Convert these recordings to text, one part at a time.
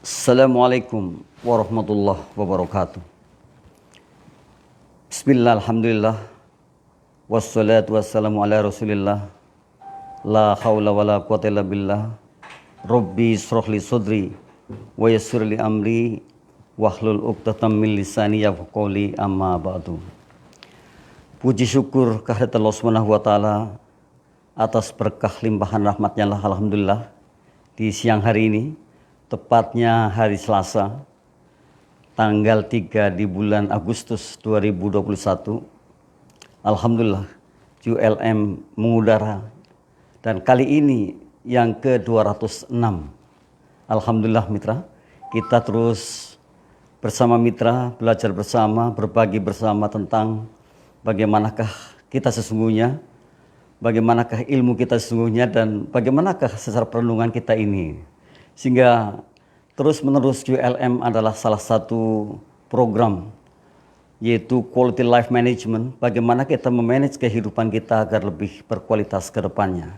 Assalamualaikum warahmatullahi wabarakatuh. Bismillah, alhamdulillah, wassalatu wassalamu ala rasulillah, la hawla wa la quwata illa billah, rabbi israh li sadri, wa yassir li amri, wahlul uqdatam min lisani yafqahu qawli, amma ba'du. Puji syukur kehadirat Allah Subhanahu wa taala atas berkah limpahan rahmatnya lah, alhamdulillah, di siang hari ini, tepatnya hari Selasa, tanggal 3 di bulan Agustus 2021. Alhamdulillah, ULM mengudara. Dan kali ini yang ke-206. Alhamdulillah mitra, kita terus bersama mitra, belajar bersama, berbagi bersama tentang bagaimanakah kita sesungguhnya, bagaimanakah ilmu kita sesungguhnya, dan bagaimanakah secara perenungan kita ini. Sehingga terus menerus ULM adalah salah satu program, yaitu Quality Life Management, bagaimana kita memanage kehidupan kita agar lebih berkualitas ke depannya.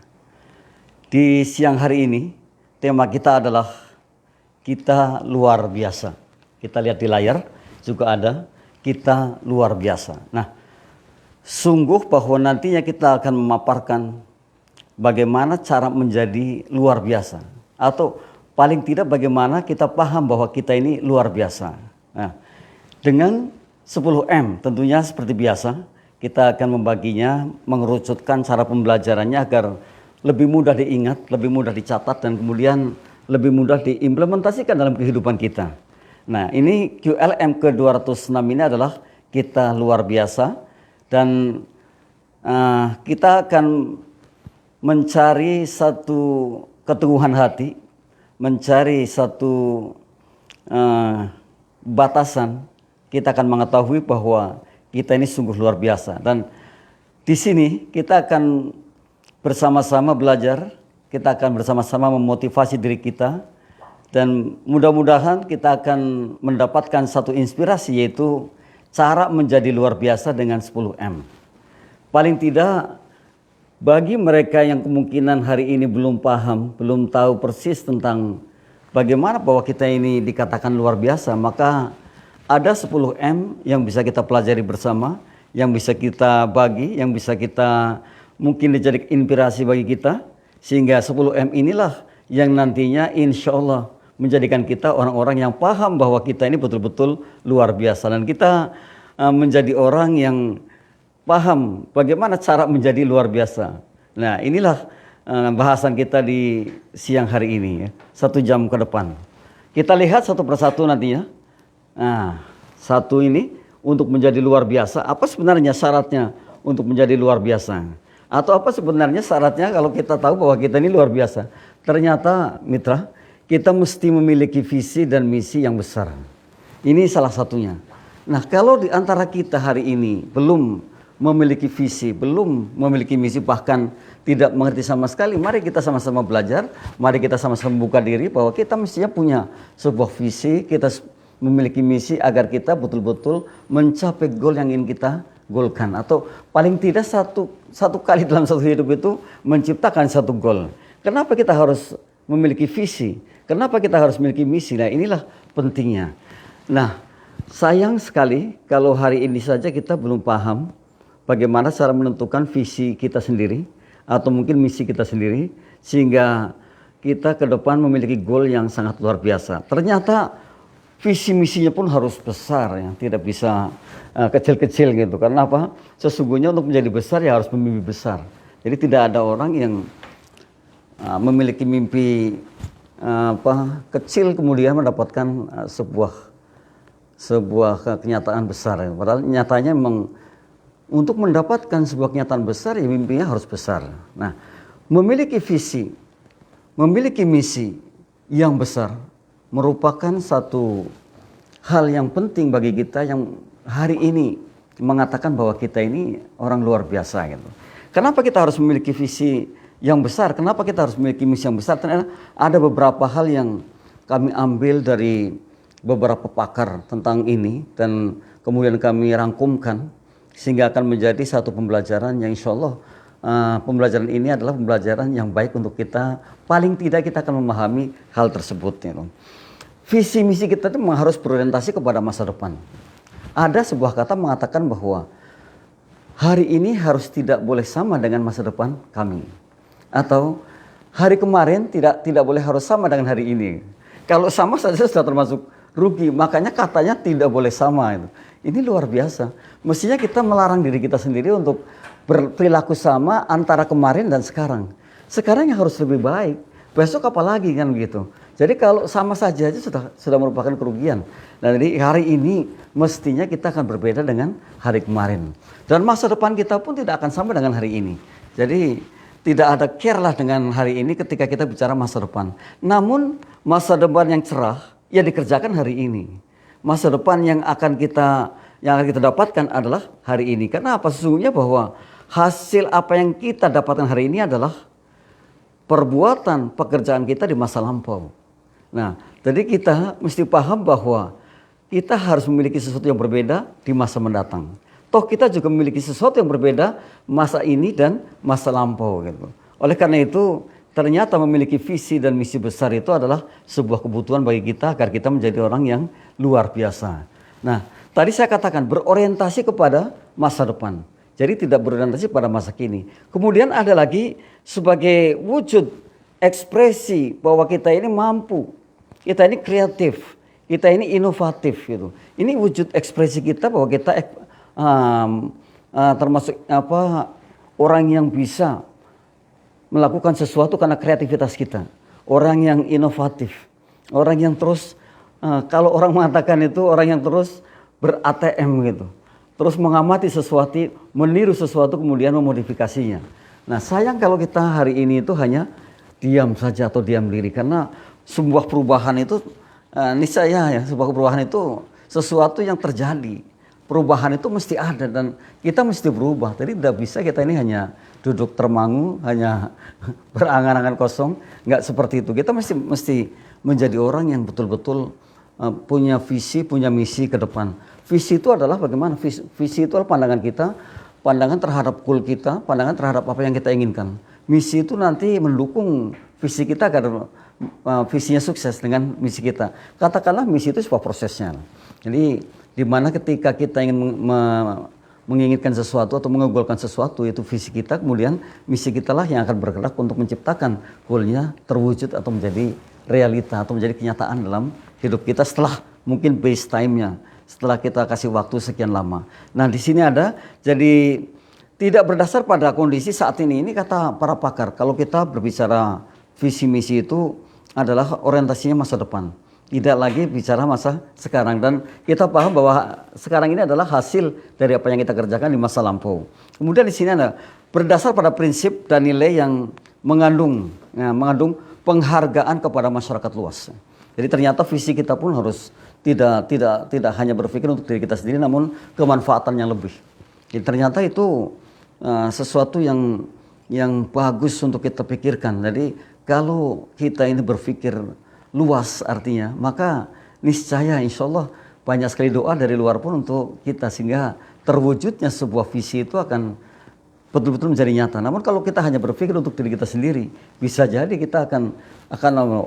Di siang hari ini, tema kita adalah kita luar biasa. Kita lihat di layar juga ada, kita luar biasa. Nah, sungguh bahwa nantinya kita akan memaparkan bagaimana cara menjadi luar biasa, atau paling tidak bagaimana kita paham bahwa kita ini luar biasa. Nah, dengan 10M tentunya seperti biasa kita akan membaginya, mengerucutkan cara pembelajarannya agar lebih mudah diingat, lebih mudah dicatat, dan kemudian lebih mudah diimplementasikan dalam kehidupan kita. Nah, ini QLM ke-206 ini adalah kita luar biasa, dan kita akan mencari satu keteguhan hati, mencari satu batasan. Kita akan mengetahui bahwa kita ini sungguh luar biasa, dan di sini kita akan bersama-sama belajar, kita akan bersama-sama memotivasi diri kita, dan mudah-mudahan kita akan mendapatkan satu inspirasi, yaitu cara menjadi luar biasa dengan 10M. Paling tidak bagi mereka yang kemungkinan hari ini belum paham, belum tahu persis tentang bagaimana bahwa kita ini dikatakan luar biasa, maka ada 10M yang bisa kita pelajari bersama, yang bisa kita bagi, yang bisa kita mungkin dijadikan inspirasi bagi kita, sehingga 10M inilah yang nantinya insya Allah menjadikan kita orang-orang yang paham bahwa kita ini betul-betul luar biasa, dan kita menjadi orang yang paham bagaimana cara menjadi luar biasa. Nah, inilah bahasan kita di siang hari ini ya, 1 jam ke depan. Kita lihat satu persatu nantinya. Nah, satu ini untuk menjadi luar biasa, apa sebenarnya syaratnya untuk menjadi luar biasa? Atau apa sebenarnya syaratnya kalau kita tahu bahwa kita ini luar biasa? Ternyata mitra, kita mesti memiliki visi dan misi yang besar. Ini salah satunya. Nah, kalau di antara kita hari ini belum memiliki visi, belum memiliki misi, bahkan tidak mengerti sama sekali, mari kita sama-sama belajar, mari kita sama-sama buka diri bahwa kita mestinya punya sebuah visi, kita memiliki misi agar kita betul-betul mencapai goal yang ingin kita goalkan, atau paling tidak satu kali dalam satu hidup itu menciptakan satu goal. Kenapa kita harus memiliki visi? Kenapa kita harus memiliki misi? Nah, inilah pentingnya. Nah, sayang sekali kalau hari ini saja kita belum paham bagaimana cara menentukan visi kita sendiri atau mungkin misi kita sendiri, sehingga kita ke depan memiliki goal yang sangat luar biasa. Ternyata visi misinya pun harus besar ya, tidak bisa kecil-kecil gitu. Karena apa? Sesungguhnya untuk menjadi besar ya harus bermimpi besar. Jadi tidak ada orang yang memiliki mimpi kecil kemudian mendapatkan sebuah kenyataan besar. Padahal nyatanya memang untuk mendapatkan sebuah kenyataan besar ya mimpinya harus besar. Nah, memiliki visi, memiliki misi yang besar merupakan satu hal yang penting bagi kita yang hari ini mengatakan bahwa kita ini orang luar biasa gitu. Kenapa kita harus memiliki visi yang besar? Kenapa kita harus memiliki misi yang besar? Ternyata ada beberapa hal yang kami ambil dari beberapa pakar tentang ini, dan kemudian kami rangkumkan sehingga akan menjadi satu pembelajaran yang insya Allah pembelajaran ini adalah pembelajaran yang baik untuk kita. Paling tidak kita akan memahami hal tersebut. visi misi kita itu memang harus berorientasi kepada masa depan. Ada sebuah kata mengatakan bahwa hari ini harus tidak boleh sama dengan masa depan kami. Atau hari kemarin tidak boleh harus sama dengan hari ini. Kalau sama saja sudah termasuk rugi, makanya katanya tidak boleh sama itu. Ini luar biasa. Mestinya kita melarang diri kita sendiri untuk berperilaku sama antara kemarin dan sekarang. Sekarang yang harus lebih baik, besok apalagi kan begitu. Jadi kalau sama saja sudah merupakan kerugian. Dan jadi hari ini mestinya kita akan berbeda dengan hari kemarin. Dan masa depan kita pun tidak akan sama dengan hari ini. Jadi tidak ada care lah dengan hari ini ketika kita bicara masa depan. Namun masa depan yang cerah ya dikerjakan hari ini. Masa depan yang akan kita dapatkan adalah hari ini. Karena apa? Sesungguhnya bahwa hasil apa yang kita dapatkan hari ini adalah perbuatan pekerjaan kita di masa lampau. Nah, jadi kita mesti paham bahwa kita harus memiliki sesuatu yang berbeda di masa mendatang. Toh kita juga memiliki sesuatu yang berbeda masa ini dan masa lampau gitu. Oleh karena itu ternyata memiliki visi dan misi besar itu adalah sebuah kebutuhan bagi kita agar kita menjadi orang yang luar biasa. Nah, tadi saya katakan berorientasi kepada masa depan. Jadi tidak berorientasi pada masa kini. Kemudian ada lagi sebagai wujud ekspresi bahwa kita ini mampu, kita ini kreatif, kita ini inovatif gitu. Ini wujud ekspresi kita bahwa kita termasuk orang yang bisa melakukan sesuatu karena kreativitas kita. Orang yang inovatif, orang yang terus kalau orang mengatakan itu orang yang terus ber-ATM gitu. Terus mengamati sesuatu, meniru sesuatu kemudian memodifikasinya. Nah, sayang kalau kita hari ini itu hanya diam saja atau diam diri, karena sebuah perubahan itu niscaya ya, sebuah perubahan itu sesuatu yang terjadi. Perubahan itu mesti ada dan kita mesti berubah. Jadi tidak bisa kita ini hanya duduk termangu, hanya berangan-angan kosong, nggak seperti itu. Kita mesti menjadi orang yang betul-betul punya visi, punya misi ke depan. Visi itu adalah bagaimana? Visi itu adalah pandangan kita, pandangan terhadap goal kita, pandangan terhadap apa yang kita inginkan. Misi itu nanti mendukung visi kita agar visinya sukses dengan misi kita. Katakanlah misi itu sebuah prosesnya. Jadi di mana ketika kita ingin menginginkan sesuatu atau menggolkan sesuatu, itu visi kita, kemudian misi kita lah yang akan bergerak untuk menciptakan goalnya terwujud atau menjadi realita atau menjadi kenyataan dalam hidup kita setelah mungkin base time-nya, setelah kita kasih waktu sekian lama. Nah, di sini ada, jadi tidak berdasar pada kondisi saat ini kata para pakar, kalau kita berbicara visi misi itu adalah orientasinya masa depan, tidak lagi bicara masa sekarang. Dan kita paham bahwa sekarang ini adalah hasil dari apa yang kita kerjakan di masa lampau. Kemudian di sini ada berdasar pada prinsip dan nilai yang mengandung penghargaan kepada masyarakat luas. Jadi ternyata visi kita pun harus tidak hanya berpikir untuk diri kita sendiri, namun kemanfaatan yang lebih. Jadi ternyata itu sesuatu yang bagus untuk kita pikirkan. Jadi kalau kita ini berpikir luas artinya, maka niscaya insya Allah banyak sekali doa dari luar pun untuk kita, sehingga terwujudnya sebuah visi itu akan betul-betul menjadi nyata. Namun kalau kita hanya berpikir untuk diri kita sendiri, bisa jadi kita akan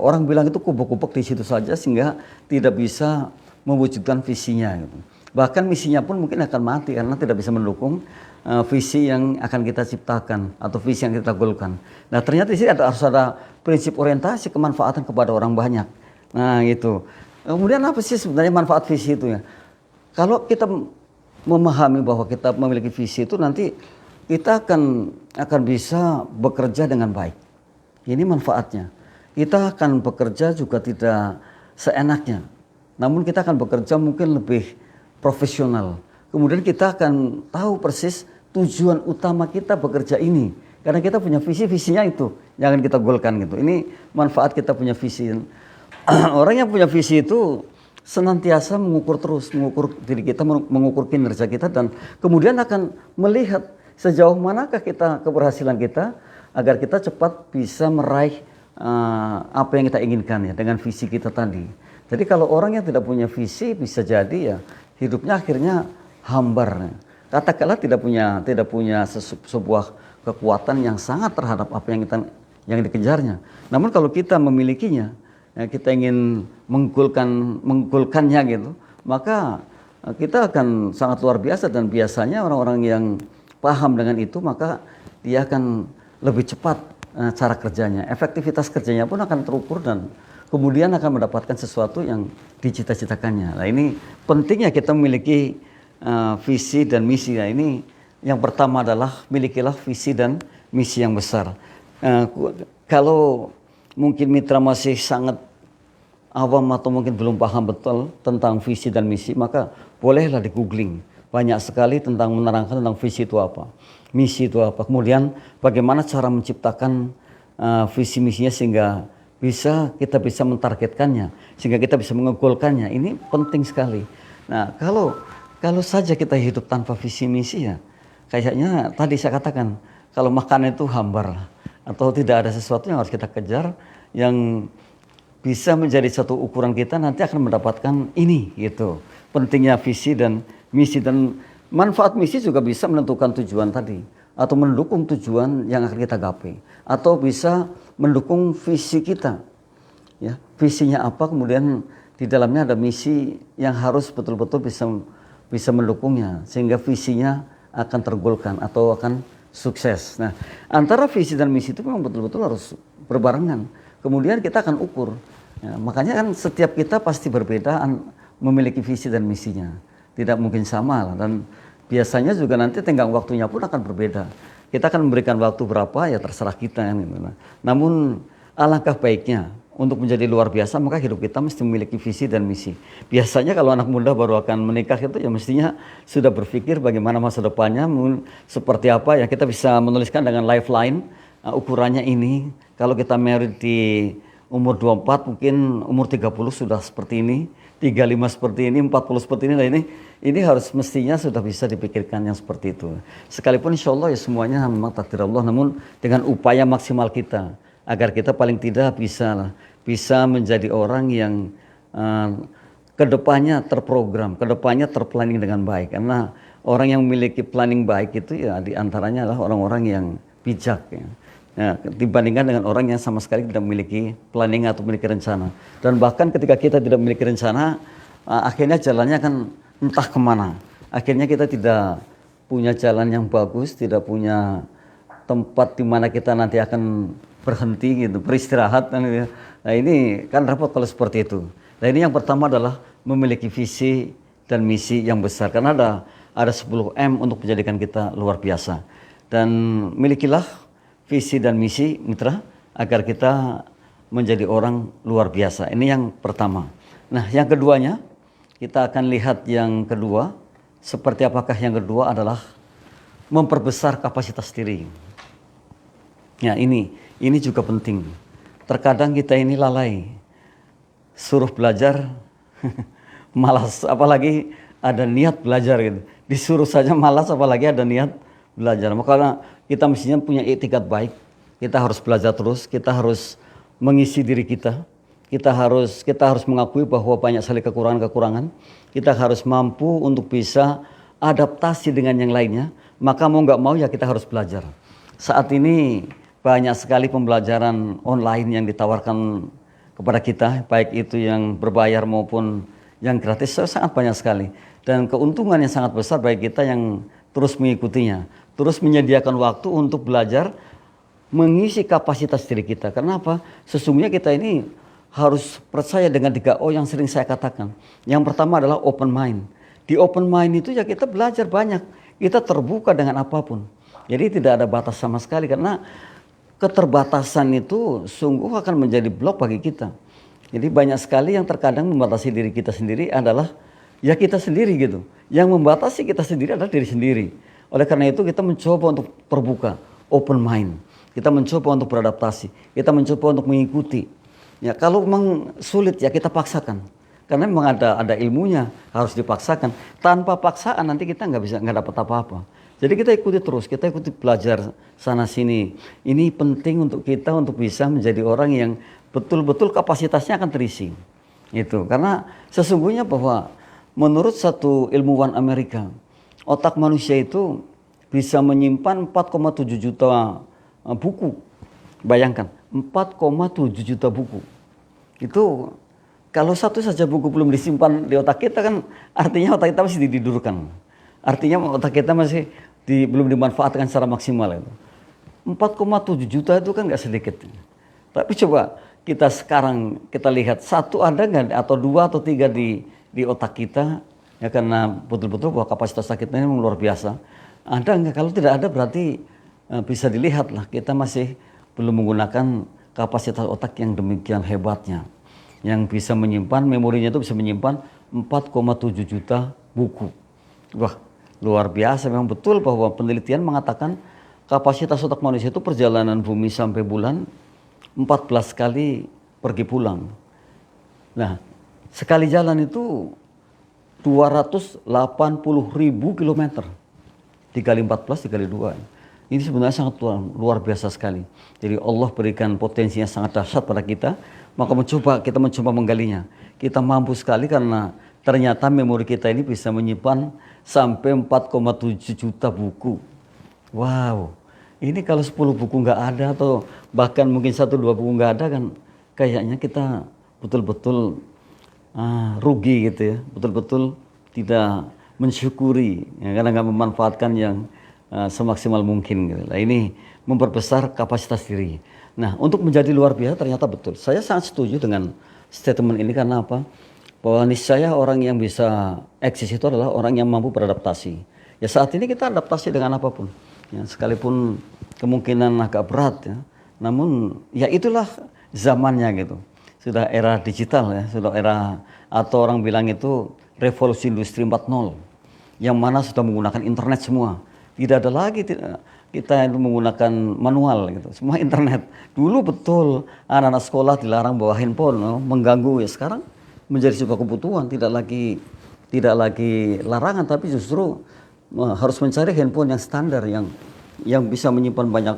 orang bilang itu kubuk-kubuk di situ saja, sehingga tidak bisa mewujudkan visinya gitu. Bahkan misinya pun mungkin akan mati karena tidak bisa mendukung visi yang akan kita ciptakan atau visi yang kita golkan. Nah, ternyata di sini harus ada prinsip orientasi kemanfaatan kepada orang banyak. Nah, itu. Kemudian apa sih sebenarnya manfaat visi itu ya? Kalau kita memahami bahwa kita memiliki visi itu, nanti kita akan bisa bekerja dengan baik. Ini manfaatnya. Kita akan bekerja juga tidak seenaknya. Namun kita akan bekerja mungkin lebih profesional. Kemudian kita akan tahu persis tujuan utama kita bekerja ini. Karena kita punya visinya itu. Jangan kita golkan gitu. Ini manfaat kita punya visi. Orang yang punya visi itu senantiasa mengukur diri kita, mengukur kinerja kita, dan kemudian akan melihat sejauh manakah keberhasilan kita agar kita cepat bisa meraih apa yang kita inginkan ya dengan visi kita tadi. Jadi kalau orang yang tidak punya visi, bisa jadi ya hidupnya akhirnya hambar. Katakanlah tidak punya sebuah kekuatan yang sangat terhadap apa yang dikejarnya. Namun kalau kita memilikinya, ya, kita ingin menggolkannya gitu, maka kita akan sangat luar biasa. Dan biasanya orang-orang yang paham dengan itu, maka dia akan lebih cepat cara kerjanya, efektivitas kerjanya pun akan terukur dan kemudian akan mendapatkan sesuatu yang dicita-citakannya. Nah, ini pentingnya kita memiliki visi dan misi. Nah, ini yang pertama adalah milikilah visi dan misi yang besar. Kalau mungkin mitra masih sangat awam atau mungkin belum paham betul tentang visi dan misi, maka bolehlah di googling. Banyak sekali tentang menerangkan tentang visi itu apa, misi itu apa, kemudian bagaimana cara menciptakan visi misinya sehingga kita bisa mentargetkannya, sehingga kita bisa mengegolkannya. Ini penting sekali. Nah, kalau saja kita hidup tanpa visi misi, ya kayaknya tadi saya katakan, kalau makan itu hambar atau tidak ada sesuatu yang harus kita kejar yang bisa menjadi satu ukuran kita, nanti akan mendapatkan ini gitu. Pentingnya visi dan misi, dan manfaat misi juga bisa menentukan tujuan tadi atau mendukung tujuan yang akan kita gapai, atau bisa mendukung visi kita. Ya, visinya apa, kemudian di dalamnya ada misi yang harus betul-betul bisa mendukungnya sehingga visinya akan tergolkan atau akan sukses. Nah, antara visi dan misi itu memang betul-betul harus berbarengan. Kemudian kita akan ukur. Ya, makanya kan setiap kita pasti berbeda memiliki visi dan misinya. Tidak mungkin sama lah, dan biasanya juga nanti tenggang waktunya pun akan berbeda. Kita akan memberikan waktu berapa, ya terserah kita kan gitu. Namun alangkah baiknya untuk menjadi luar biasa, maka hidup kita mesti memiliki visi dan misi. Biasanya kalau anak muda baru akan menikah itu ya mestinya sudah berpikir bagaimana masa depannya, seperti apa ya, kita bisa menuliskan dengan lifeline, ukurannya ini. Kalau kita married di umur 24, mungkin umur 30 sudah seperti ini, 35 seperti ini, 40 seperti ini. Nah, ini harus mestinya sudah bisa dipikirkan yang seperti itu. Sekalipun insya Allah ya semuanya memang takdir Allah, namun dengan upaya maksimal kita, agar kita paling tidak bisa menjadi orang yang kedepannya terprogram, kedepannya terplanning dengan baik. Karena orang yang memiliki planning baik itu ya diantaranya adalah orang-orang yang bijak ya. Ya, dibandingkan dengan orang yang sama sekali tidak memiliki planning atau memiliki rencana. Dan bahkan ketika kita tidak memiliki rencana, akhirnya jalannya kan entah kemana. Akhirnya kita tidak punya jalan yang bagus, tidak punya tempat di mana kita nanti akan berhenti gitu, beristirahat. Nah, ini kan repot kalau seperti itu. Nah, ini yang pertama adalah memiliki visi dan misi yang besar. Karena ada 10 M untuk menjadikan kita luar biasa. Dan milikilah visi dan misi, mitra, agar kita menjadi orang luar biasa. Ini yang pertama. Nah, yang keduanya, kita akan lihat yang kedua. Seperti apakah yang kedua adalah memperbesar kapasitas diri. Ya, ini juga penting. Terkadang kita ini lalai, suruh belajar, malas, apalagi ada niat belajar gitu. Disuruh saja malas, apalagi ada niat belajar. Makanya kita mestinya punya etikat baik. Kita harus belajar terus, kita harus mengisi diri kita. Kita harus mengakui bahwa banyak sekali kekurangan-kekurangan. Kita harus mampu untuk bisa adaptasi dengan yang lainnya. Maka mau nggak mau ya kita harus belajar. Saat ini banyak sekali pembelajaran online yang ditawarkan kepada kita, baik itu yang berbayar maupun yang gratis, sangat banyak sekali. Dan keuntungan yang sangat besar bagi kita yang terus mengikutinya, terus menyediakan waktu untuk belajar, mengisi kapasitas diri kita. Kenapa? Sesungguhnya kita ini harus percaya dengan 3O yang sering saya katakan. Yang pertama adalah open mind. Di open mind itu ya kita belajar banyak, kita terbuka dengan apapun. Jadi tidak ada batas sama sekali, karena keterbatasan itu sungguh akan menjadi blok bagi kita. Jadi banyak sekali yang terkadang membatasi diri kita sendiri adalah ya kita sendiri gitu. Yang membatasi kita sendiri adalah diri sendiri. Oleh karena itu kita mencoba untuk terbuka, open mind. Kita mencoba untuk beradaptasi, kita mencoba untuk mengikuti. Ya, kalau memang sulit ya kita paksakan. Karena memang ada ilmunya, harus dipaksakan. Tanpa paksaan nanti kita nggak dapat apa-apa. Jadi kita ikuti terus, kita ikuti belajar sana sini. Ini penting untuk kita untuk bisa menjadi orang yang betul-betul kapasitasnya akan terisi. Itu karena sesungguhnya bahwa menurut satu ilmuwan Amerika, otak manusia itu bisa menyimpan 4,7 juta buku. Bayangkan, 4,7 juta buku. Itu kalau satu saja buku belum disimpan di otak kita kan artinya otak kita masih didudurkan. Artinya otak kita masih belum dimanfaatkan secara maksimal itu. 4,7 juta itu kan nggak sedikit. Tapi coba kita sekarang kita lihat satu ada nggak atau dua atau tiga di otak kita ya, karena betul-betul bahwa kapasitas otak kita ini luar biasa. Ada nggak? Kalau tidak ada berarti bisa dilihat lah kita masih belum menggunakan kapasitas otak yang demikian hebatnya, yang bisa menyimpan, memorinya itu bisa menyimpan 4,7 juta buku. Wah, luar biasa. Memang betul bahwa penelitian mengatakan kapasitas otak manusia itu perjalanan bumi sampai bulan 14 kali pergi pulang. Nah, sekali jalan itu 280.000 kilometer. Dikali 14, dikali 2. Ini sebenarnya sangat luar biasa sekali. Jadi Allah berikan potensinya sangat dahsyat pada kita, maka kita mencoba menggalinya. Kita mampu sekali karena ternyata memori kita ini bisa menyimpan sampai 4,7 juta buku. Wow, ini kalau 10 buku nggak ada atau bahkan mungkin 1-2 buku nggak ada kan kayaknya kita betul-betul rugi gitu ya. Betul-betul tidak mensyukuri ya, karena nggak memanfaatkan yang semaksimal mungkin gitu. Nah, ini memperbesar kapasitas diri. Nah, untuk menjadi luar biasa ternyata betul. Saya sangat setuju dengan statement ini karena apa? Bahwa niscaya orang yang bisa eksis itu adalah orang yang mampu beradaptasi. Ya saat ini kita adaptasi dengan apapun. Ya, sekalipun kemungkinan agak berat ya. Namun ya itulah zamannya gitu. Sudah era digital ya, sudah era atau orang bilang itu revolusi industri 4.0 yang mana sudah menggunakan internet semua. Tidak ada lagi kita itu menggunakan manual gitu, semua internet. Dulu betul anak-anak sekolah dilarang bawa handphone, mengganggu ya. Sekarang menjadi sebuah kebutuhan, tidak lagi larangan, tapi justru harus mencari handphone yang standar yang bisa menyimpan banyak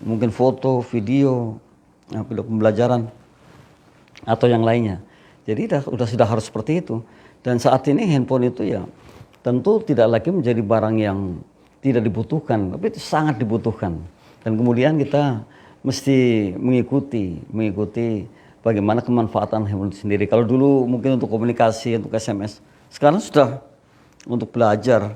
mungkin foto, video, video pembelajaran atau yang lainnya. Jadi sudah harus seperti itu. Dan saat ini handphone itu ya tentu tidak lagi menjadi barang yang tidak dibutuhkan, tapi itu sangat dibutuhkan. Dan kemudian kita mesti mengikuti bagaimana kemanfaatan handphone itu sendiri. Kalau dulu mungkin untuk komunikasi, untuk SMS, sekarang sudah untuk belajar,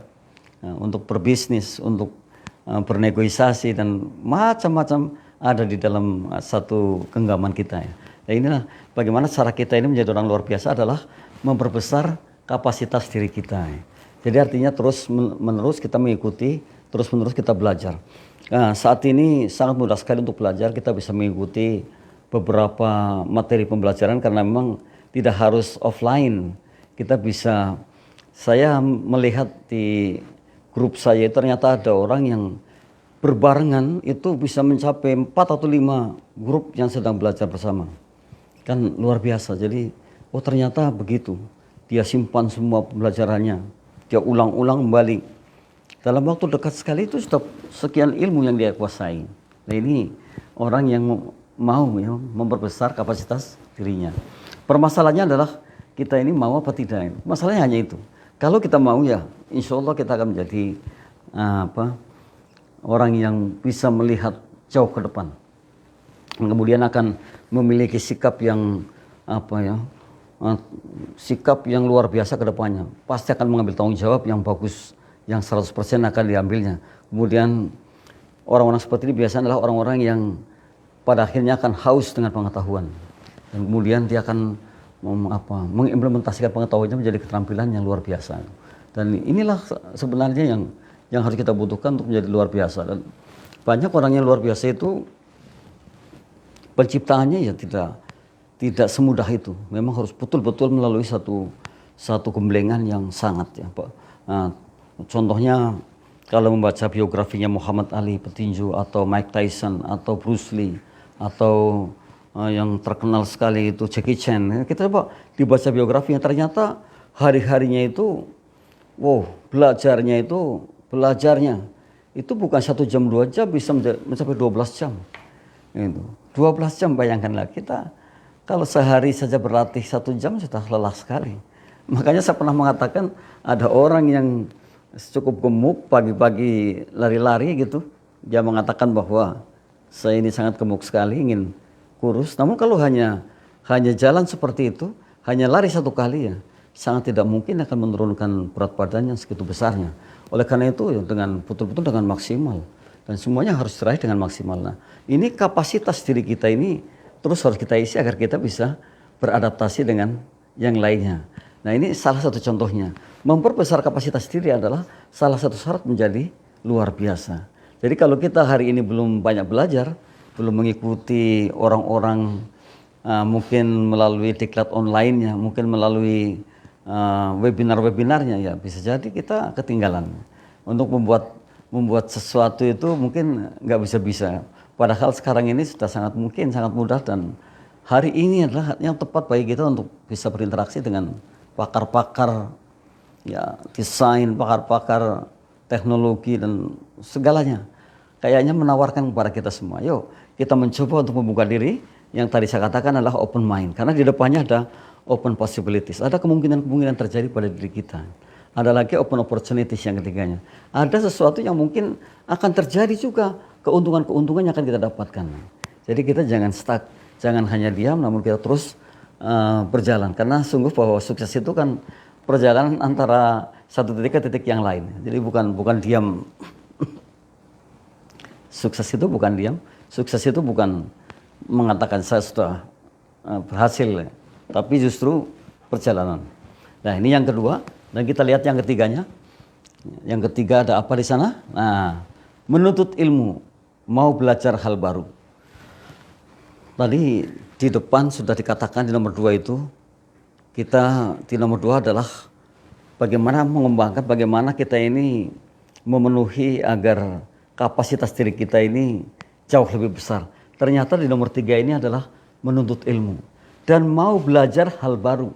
untuk berbisnis, untuk bernegosiasi dan macam-macam ada di dalam satu genggaman kita ya. Nah, inilah bagaimana cara kita ini menjadi orang luar biasa adalah memperbesar kapasitas diri kita ya. Jadi artinya terus menerus kita mengikuti, terus menerus kita belajar. Nah, saat ini sangat mudah sekali untuk belajar, kita bisa mengikuti beberapa materi pembelajaran karena memang tidak harus offline. Kita bisa, saya melihat di grup saya ternyata ada orang yang berbarengan itu bisa mencapai 4 atau 5 grup yang sedang belajar bersama. Kan luar biasa, jadi oh ternyata begitu. Dia simpan semua pembelajarannya. Dia ulang-ulang kembali. Dalam waktu dekat sekali itu sudah sekian ilmu yang dia kuasai. Nah ini orang yang mau ya, memperbesar kapasitas dirinya. Permasalahannya adalah kita ini mau apa tidak. Masalahnya hanya itu. Kalau kita mau ya insya Allah kita akan menjadi orang yang bisa melihat jauh ke depan. Kemudian akan memiliki sikap yang sikap yang luar biasa ke depannya. Pasti akan mengambil tanggung jawab yang bagus, yang 100% akan diambilnya. Kemudian orang-orang seperti ini biasanya adalah orang-orang yang pada akhirnya akan haus dengan pengetahuan. Dan kemudian dia akan mengimplementasikan pengetahuannya menjadi keterampilan yang luar biasa. Dan inilah sebenarnya yang harus kita butuhkan untuk menjadi luar biasa. Dan banyak orang yang luar biasa itu penciptaannya ya tidak semudah itu. Memang harus betul-betul melalui satu gemblengan yang sangat ya Pak. Nah, contohnya kalau membaca biografinya Muhammad Ali petinju atau Mike Tyson atau Bruce Lee atau yang terkenal sekali itu Jackie Chan. Kita coba dibaca biografinya ternyata hari-harinya itu belajarnya itu bukan 1 jam 2 jam bisa mencapai 12 jam. Itu 12 jam bayangkanlah kita. Kalau sehari saja berlatih 1 jam sudah lelah sekali. Makanya saya pernah mengatakan ada orang yang cukup gemuk pagi-pagi lari-lari gitu. Dia mengatakan bahwa saya ini sangat gemuk sekali ingin kurus. Namun kalau hanya hanya jalan seperti itu, hanya lari satu kali ya, sangat tidak mungkin akan menurunkan berat badan yang segitu besarnya. Oleh karena itu ya, dengan betul-betul dengan maksimal, dan semuanya harus diraih dengan maksimal. Nah, ini kapasitas diri kita ini terus harus kita isi agar kita bisa beradaptasi dengan yang lainnya. Nah, ini salah satu contohnya. Memperbesar kapasitas diri adalah salah satu syarat menjadi luar biasa. Jadi kalau kita hari ini belum banyak belajar, belum mengikuti orang-orang mungkin melalui diklat online-nya, mungkin melalui webinar-webinarnya, ya bisa jadi kita ketinggalan. Untuk membuat sesuatu itu mungkin nggak bisa-bisa. Padahal sekarang ini sudah sangat mungkin, sangat mudah, dan hari ini adalah yang tepat bagi kita untuk bisa berinteraksi dengan pakar-pakar ya desain, pakar-pakar teknologi dan segalanya. Kayaknya menawarkan kepada kita semua, yuk kita mencoba untuk membuka diri. Yang tadi saya katakan adalah open mind, karena di depannya ada open possibilities, ada kemungkinan-kemungkinan terjadi pada diri kita. Ada lagi open opportunities yang ketiganya. Ada sesuatu yang mungkin akan terjadi juga, keuntungan-keuntungan yang akan kita dapatkan. Jadi kita jangan stuck, jangan hanya diam, namun kita terus berjalan. Karena sungguh bahwa sukses itu kan perjalanan antara satu titik ke titik yang lain. Jadi bukan diam. Sukses itu bukan diam. Sukses itu bukan mengatakan saya sudah berhasil, tapi justru perjalanan. Nah, ini yang kedua. Dan kita lihat yang ketiganya. Yang ketiga ada apa di sana? Nah, menuntut ilmu, mau belajar hal baru. Tadi di depan sudah dikatakan di nomor 2 itu, kita di nomor 2 adalah bagaimana mengembangkan, bagaimana kita ini memenuhi agar kapasitas diri kita ini jauh lebih besar. Ternyata di nomor 3 ini adalah menuntut ilmu dan mau belajar hal baru.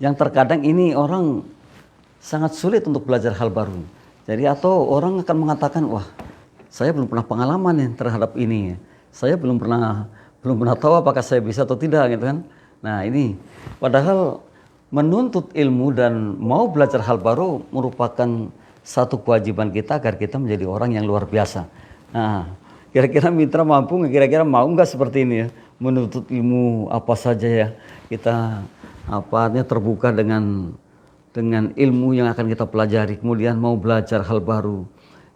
Yang terkadang ini orang sangat sulit untuk belajar hal baru. Jadi atau orang akan mengatakan, wah saya belum pernah pengalaman nih terhadap ini. Saya belum pernah tahu apakah saya bisa atau tidak gitu kan. Nah ini padahal menuntut ilmu dan mau belajar hal baru merupakan satu kewajiban kita agar kita menjadi orang yang luar biasa. Nah kira-kira mitra mampu nggak, kira-kira mau nggak seperti ini ya, menuntut ilmu apa saja ya, kita terbuka dengan ilmu yang akan kita pelajari, kemudian mau belajar hal baru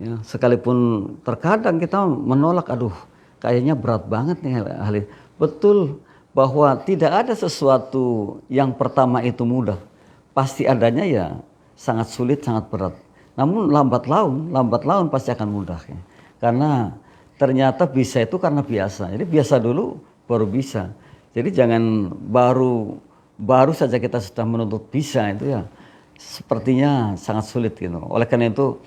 ya, sekalipun terkadang kita menolak, aduh kayaknya berat banget nih hal ini. Betul bahwa tidak ada sesuatu yang pertama itu mudah, pasti adanya ya sangat sulit, sangat berat. Namun lambat laun pasti akan mudah ya. Karena ternyata bisa itu karena biasa. Jadi biasa dulu baru bisa. Jadi jangan baru saja kita sudah menuntut bisa, itu ya sepertinya sangat sulit gitu. Oleh karena itu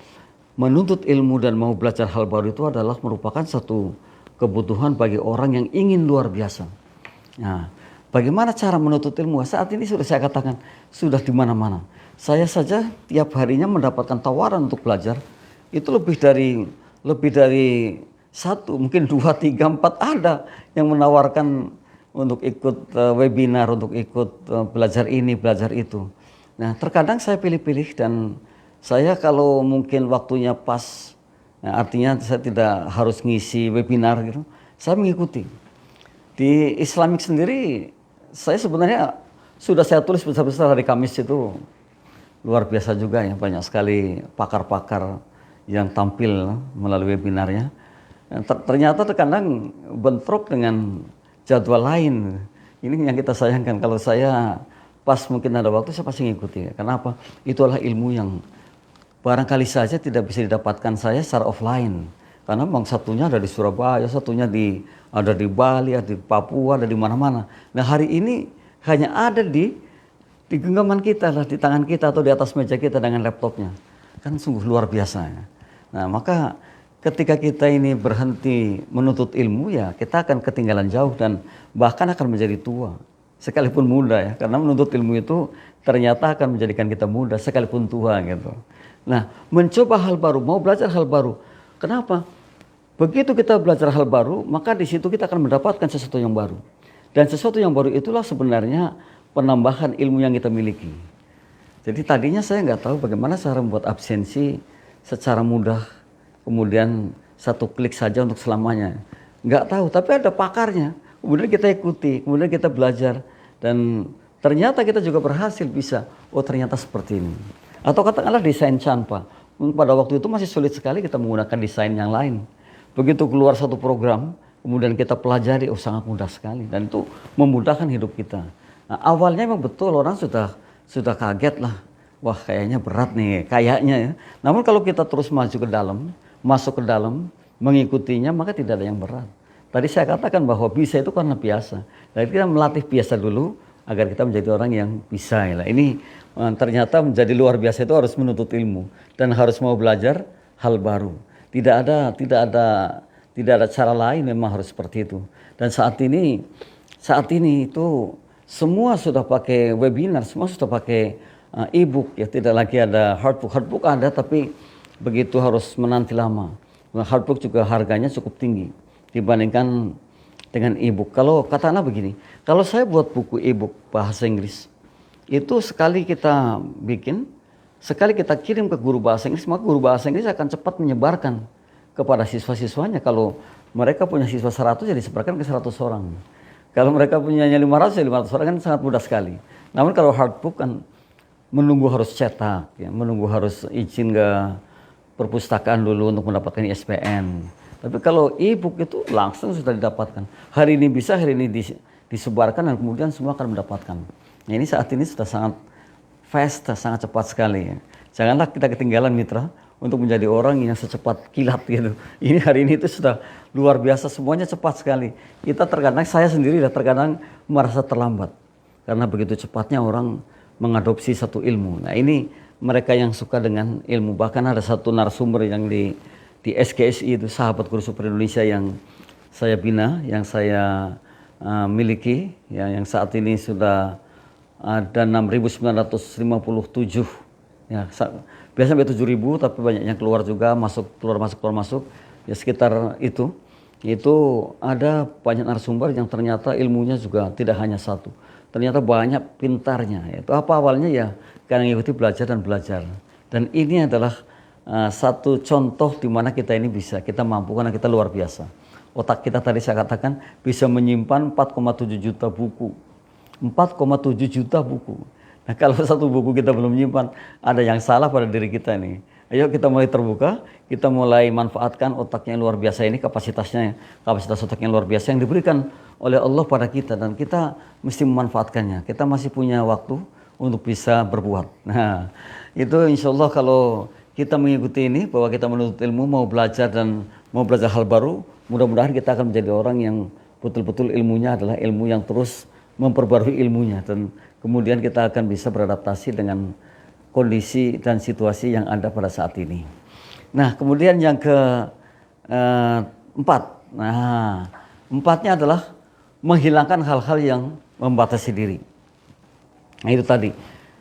menuntut ilmu dan mau belajar hal baru itu adalah merupakan satu kebutuhan bagi orang yang ingin luar biasa. Nah, bagaimana cara menuntut ilmu? Saat ini sudah saya katakan, sudah di mana-mana. Saya saja tiap harinya mendapatkan tawaran untuk belajar itu lebih dari 1, mungkin 2, 3, 4 ada yang menawarkan untuk ikut webinar, untuk ikut belajar ini, belajar itu. Nah, terkadang saya pilih-pilih dan saya kalau mungkin waktunya pas, nah, artinya saya tidak harus ngisi webinar gitu, saya mengikuti. Di Islamic sendiri, saya sebenarnya sudah saya tulis besar-besar hari Kamis itu luar biasa juga ya, banyak sekali pakar-pakar yang tampil melalui webinarnya. Ternyata terkadang bentrok dengan jadwal lain. Ini yang kita sayangkan. Kalau saya pas mungkin ada waktu, saya pasti ngikuti. Kenapa? Itu adalah ilmu yang barangkali saja tidak bisa didapatkan saya secara offline. Karena memang satunya ada di Surabaya, satunya ada di Bali, ada di Papua, ada di mana-mana. Nah hari ini hanya ada di genggaman kita, di tangan kita atau di atas meja kita dengan laptopnya. Kan sungguh luar biasa ya. Nah maka ketika kita ini berhenti menuntut ilmu ya kita akan ketinggalan jauh dan bahkan akan menjadi tua. Sekalipun muda ya, karena menuntut ilmu itu ternyata akan menjadikan kita muda sekalipun tua gitu. Nah mencoba hal baru, mau belajar hal baru. Kenapa? Begitu kita belajar hal baru, maka di situ kita akan mendapatkan sesuatu yang baru. Dan sesuatu yang baru itulah sebenarnya penambahan ilmu yang kita miliki. Jadi tadinya saya nggak tahu bagaimana cara membuat absensi secara mudah, kemudian satu klik saja untuk selamanya. Nggak tahu, tapi ada pakarnya. Kemudian kita ikuti, kemudian kita belajar. Dan ternyata kita juga berhasil bisa, oh ternyata seperti ini. Atau katakanlah desain Canva. Pada waktu itu masih sulit sekali kita menggunakan desain yang lain. Begitu keluar satu program, kemudian kita pelajari, oh sangat mudah sekali. Dan itu memudahkan hidup kita. Nah, awalnya memang betul orang sudah kaget lah. Wah kayaknya berat nih, kayaknya ya. Namun kalau kita terus maju ke dalam, masuk ke dalam, mengikutinya, maka tidak ada yang berat. Tadi saya katakan bahwa bisa itu karena biasa. Jadi kita melatih biasa dulu, agar kita menjadi orang yang bisa. Ya. Ini ternyata menjadi luar biasa itu harus menuntut ilmu. Dan harus mau belajar hal baru. Tidak ada cara lain, memang harus seperti itu. Dan saat ini itu semua sudah pakai webinar, semua sudah pakai e-book, ya tidak lagi ada hardbook. Hardbook ada tapi begitu harus menanti lama. Hardbook juga harganya cukup tinggi dibandingkan dengan e-book. Kalau katakanlah begini, kalau saya buat buku e-book bahasa Inggris, itu sekali kita bikin, sekali kita kirim ke guru bahasa Inggris, maka guru bahasa Inggris akan cepat menyebarkan kepada siswa-siswanya. Kalau mereka punya siswa 100, jadi disebarkan ke 100 orang. Kalau mereka punya 500, ya 500 orang, kan sangat mudah sekali. Namun kalau hardbook kan menunggu harus cetak, ya, menunggu harus izin ke perpustakaan dulu untuk mendapatkan ISBN. Tapi kalau e-book itu langsung sudah didapatkan. Hari ini bisa, hari ini disebarkan dan kemudian semua akan mendapatkan. Nah, ini saat ini sudah sangat fast, sangat cepat sekali. Ya. Janganlah kita ketinggalan mitra untuk menjadi orang yang secepat kilat gitu. Ini hari ini itu sudah luar biasa, semuanya cepat sekali. Kita terkadang, saya sendiri terkadang merasa terlambat. Karena begitu cepatnya orang mengadopsi satu ilmu. Nah ini mereka yang suka dengan ilmu. Bahkan ada satu narasumber yang di SGSI itu, Sahabat Guru Super Indonesia yang saya bina, yang saya miliki, ya, yang saat ini sudah ada 6.957. Ya, biasa sampai 7.000, tapi banyak yang keluar juga, keluar masuk. Ya sekitar itu. Itu ada banyak narasumber yang ternyata ilmunya juga tidak hanya satu. Ternyata banyak pintarnya. Itu apa awalnya ya? Karena mengikuti belajar dan belajar. Dan ini adalah satu contoh di mana kita ini bisa, kita mampu karena kita luar biasa. Otak kita tadi saya katakan bisa menyimpan 4,7 juta buku. 4,7 juta buku. Nah kalau satu buku kita belum menyimpan, ada yang salah pada diri kita nih. Ayo kita mulai terbuka, kita mulai manfaatkan otaknya yang luar biasa ini, kapasitas otaknya yang luar biasa yang diberikan oleh Allah pada kita, dan kita mesti memanfaatkannya. Kita masih punya waktu untuk bisa berbuat. Nah itu insya Allah kalau kita mengikuti ini, bahwa kita menuntut ilmu, mau belajar dan mau belajar hal baru, mudah-mudahan kita akan menjadi orang yang betul-betul ilmunya adalah ilmu yang terus memperbarui ilmunya, dan kemudian kita akan bisa beradaptasi dengan kondisi dan situasi yang ada pada saat ini. Nah, kemudian yang keempat, empatnya adalah menghilangkan hal-hal yang membatasi diri. Nah itu tadi,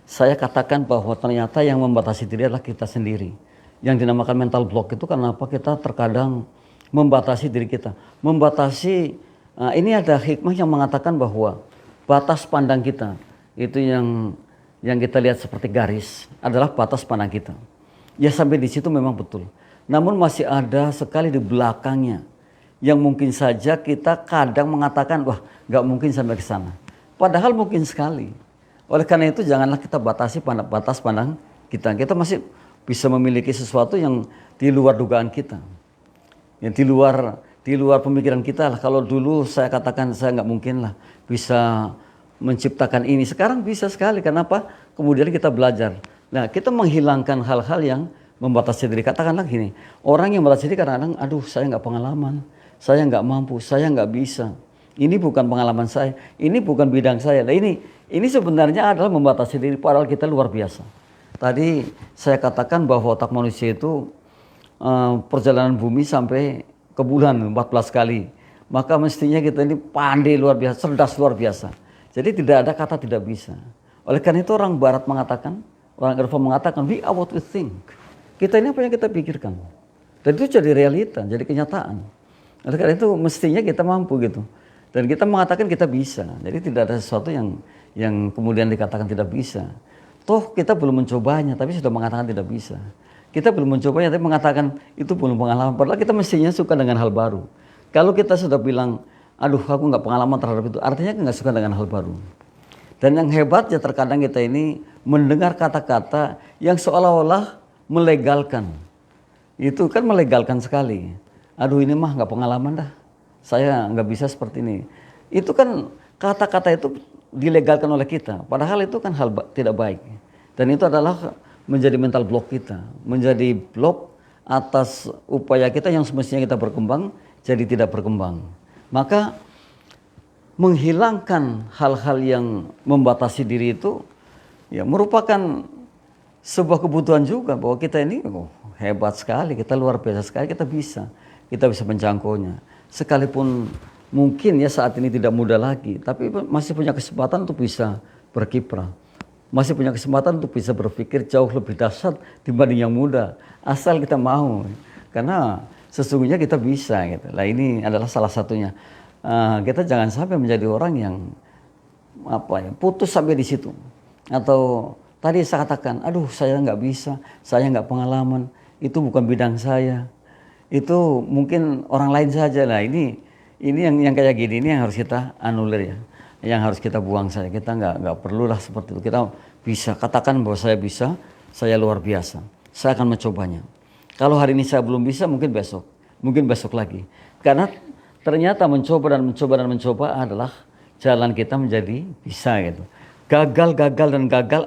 saya katakan bahwa ternyata yang membatasi diri adalah kita sendiri. Yang dinamakan mental block itu karena apa? Kita terkadang membatasi diri kita. Membatasi, ini ada hikmah yang mengatakan bahwa batas pandang kita, itu yang kita lihat seperti garis adalah batas pandang kita. Ya sampai di situ memang betul. Namun masih ada sekali di belakangnya yang mungkin saja kita kadang mengatakan, wah nggak mungkin sampai ke sana. Padahal mungkin sekali. Oleh karena itu janganlah kita batasi batas pandang kita. Kita masih bisa memiliki sesuatu yang di luar dugaan kita. Yang di luar pemikiran kita lah. Kalau dulu saya katakan saya nggak mungkin lah bisa menciptakan ini, sekarang bisa sekali. Kenapa? Kemudian kita belajar. Nah kita menghilangkan hal-hal yang membatasi diri. Katakanlah gini, orang yang membatasi diri kadang-kadang, aduh saya nggak pengalaman, saya nggak mampu, saya nggak bisa. Ini bukan pengalaman saya, ini bukan bidang saya. Nah ini sebenarnya adalah membatasi diri, padahal kita luar biasa. Tadi saya katakan bahwa otak manusia itu perjalanan bumi sampai ke bulan 14 kali. Maka mestinya kita ini pandai luar biasa, cerdas luar biasa. Jadi tidak ada kata tidak bisa. Oleh karena itu orang Barat mengatakan, orang Eropa mengatakan, we are what we think. Kita ini apa yang kita pikirkan. Dan itu jadi realita, jadi kenyataan. Oleh karena itu mestinya kita mampu gitu. Dan kita mengatakan kita bisa. Jadi tidak ada sesuatu yang kemudian dikatakan tidak bisa. Toh kita belum mencobanya, tapi sudah mengatakan tidak bisa. Kita belum mencobanya, tapi mengatakan itu belum pengalaman. Padahal kita mestinya suka dengan hal baru. Kalau kita sudah bilang, aduh aku nggak pengalaman terhadap itu, artinya nggak suka dengan hal baru. Dan yang hebatnya terkadang kita ini mendengar kata-kata yang seolah-olah melegalkan. Itu kan melegalkan sekali. Aduh ini mah nggak pengalaman dah. Saya nggak bisa seperti ini. Itu kan kata-kata itu dilegalkan oleh kita. Padahal itu kan hal tidak baik. Dan itu adalah menjadi mental block kita. Menjadi blok atas upaya kita yang semestinya kita berkembang jadi tidak berkembang. Maka menghilangkan hal-hal yang membatasi diri itu ya merupakan sebuah kebutuhan juga bahwa kita ini hebat sekali, kita luar biasa sekali, kita bisa menjangkaunya. Sekalipun mungkin ya saat ini tidak mudah lagi, tapi masih punya kesempatan untuk bisa berkiprah. Masih punya kesempatan untuk bisa berpikir jauh lebih dahsyat dibanding yang muda, asal kita mau. Karena sesungguhnya kita bisa gitu. Nah, ini adalah salah satunya. Kita jangan sampai menjadi orang yang putus sampai di situ. Atau tadi saya katakan, aduh saya nggak bisa, saya nggak pengalaman, itu bukan bidang saya, itu mungkin orang lain saja. Nah ini yang kayak gini ini yang harus kita anulir ya, yang harus kita buang saja. Kita nggak perlulah seperti itu. Kita bisa katakan bahwa saya bisa, saya luar biasa, saya akan mencobanya. Kalau hari ini saya belum bisa, mungkin besok lagi. Karena ternyata mencoba adalah jalan kita menjadi bisa gitu. Gagal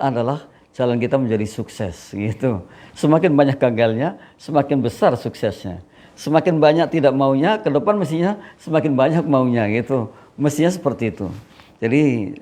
adalah jalan kita menjadi sukses gitu. Semakin banyak gagalnya, semakin besar suksesnya. Semakin banyak tidak maunya, ke depan mestinya semakin banyak maunya gitu. Mestinya seperti itu. Jadi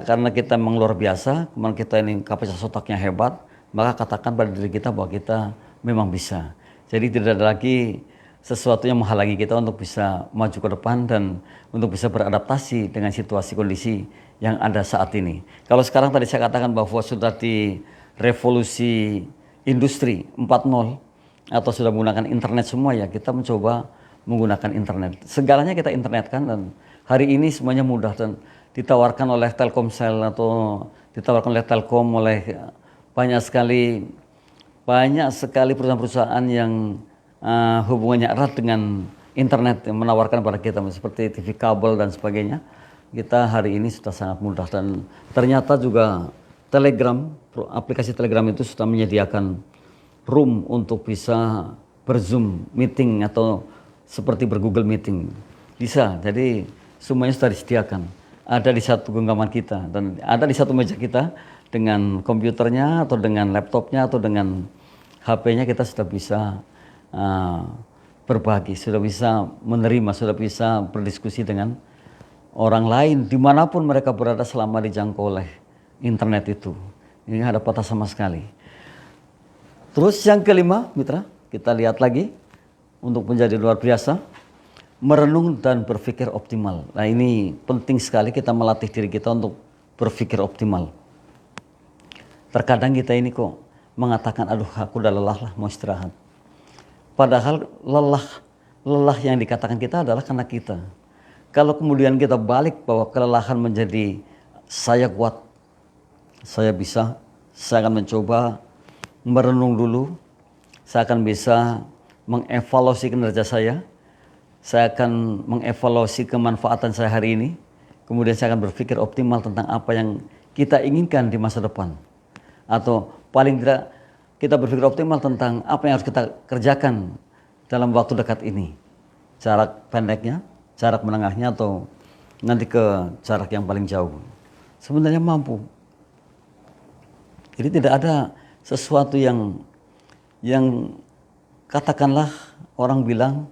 karena kita memang luar biasa, kemudian kita ini kapasitas otaknya hebat, maka katakan pada diri kita bahwa kita memang bisa. Jadi tidak ada lagi sesuatu yang menghalangi kita untuk bisa maju ke depan dan untuk bisa beradaptasi dengan situasi kondisi yang ada saat ini. Kalau sekarang tadi saya katakan bahwa sudah di revolusi industri 4.0 atau sudah menggunakan internet semua ya, kita mencoba menggunakan internet. Segalanya kita internetkan dan hari ini semuanya mudah dan ditawarkan oleh Telkomsel atau ditawarkan oleh Telkom, oleh banyak sekali perusahaan-perusahaan yang hubungannya erat dengan internet yang menawarkan pada kita seperti TV kabel dan sebagainya. Kita hari ini sudah sangat mudah dan ternyata juga Telegram, aplikasi Telegram itu sudah menyediakan room untuk bisa berzoom meeting atau seperti bergoogle meeting. Bisa, jadi semuanya sudah disediakan. Ada di satu genggaman kita dan ada di satu meja kita dengan komputernya atau dengan laptopnya atau dengan HP-nya kita sudah bisa berbagi, sudah bisa menerima, sudah bisa berdiskusi dengan orang lain dimanapun mereka berada selama dijangkau oleh internet itu. Ini ada patah sama sekali. Terus yang kelima, mitra, kita lihat lagi untuk menjadi luar biasa, merenung dan berpikir optimal. Nah ini penting sekali kita melatih diri kita untuk berpikir optimal. Terkadang kita ini kok mengatakan, aduh aku udah lelah lah, mau istirahat. Padahal lelah yang dikatakan kita adalah karena kita. Kalau kemudian kita balik bahwa kelelahan menjadi saya kuat, saya bisa, saya akan mencoba merenung dulu, saya akan bisa mengevaluasi kinerja saya akan mengevaluasi kemanfaatan saya hari ini, kemudian saya akan berpikir optimal tentang apa yang kita inginkan di masa depan. Atau paling tidak kita berpikir optimal tentang apa yang harus kita kerjakan dalam waktu dekat ini. Jarak pendeknya, jarak menengahnya, atau nanti ke jarak yang paling jauh. Sebenarnya mampu. Jadi tidak ada sesuatu yang katakanlah orang bilang,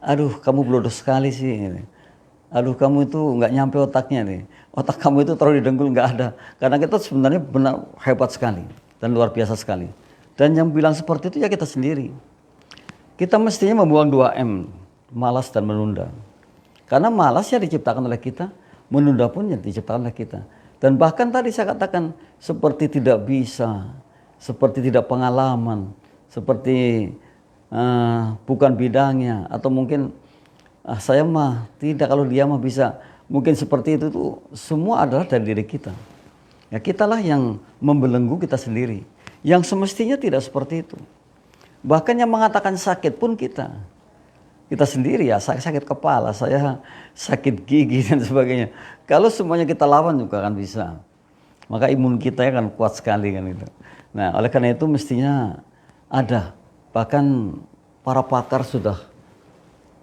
aduh kamu bodoh sekali sih. Aduh kamu itu nggak nyampe otaknya nih. Otak kamu itu taruh di dengkul, nggak ada. Karena kita sebenarnya benar hebat sekali dan luar biasa sekali. Dan yang bilang seperti itu ya kita sendiri. Kita mestinya membuang 2M, malas dan menunda. Karena malas ya diciptakan oleh kita, menunda pun ya diciptakan oleh kita. Dan bahkan tadi saya katakan seperti tidak bisa, seperti tidak pengalaman, seperti bukan bidangnya, atau mungkin saya mah tidak, kalau dia mah bisa. Mungkin seperti itu tuh semua adalah dari diri kita. Ya kitalah yang membelenggu kita sendiri. Yang semestinya tidak seperti itu. Bahkan yang mengatakan sakit pun kita. kita sendiri ya, saya sakit kepala, saya sakit gigi dan sebagainya. Kalau semuanya kita lawan juga akan bisa. Maka imun kita akan kuat sekali kan itu. Nah, oleh karena itu mestinya ada, bahkan para pakar sudah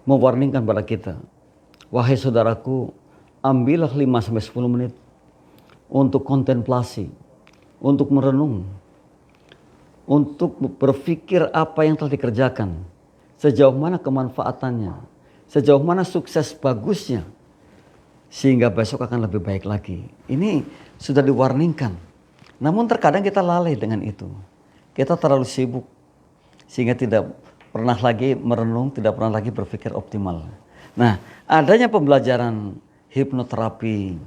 mewarningkan pada kita. Wahai saudaraku, ambillah 5-10 menit untuk kontemplasi, untuk merenung, untuk berpikir apa yang telah dikerjakan, sejauh mana kemanfaatannya, sejauh mana sukses bagusnya, sehingga besok akan lebih baik lagi. Ini sudah diwarningkan. Namun terkadang kita lalai dengan itu. Kita terlalu sibuk sehingga tidak pernah lagi merenung, tidak pernah lagi berpikir optimal. Nah, adanya pembelajaran hipnoterapi,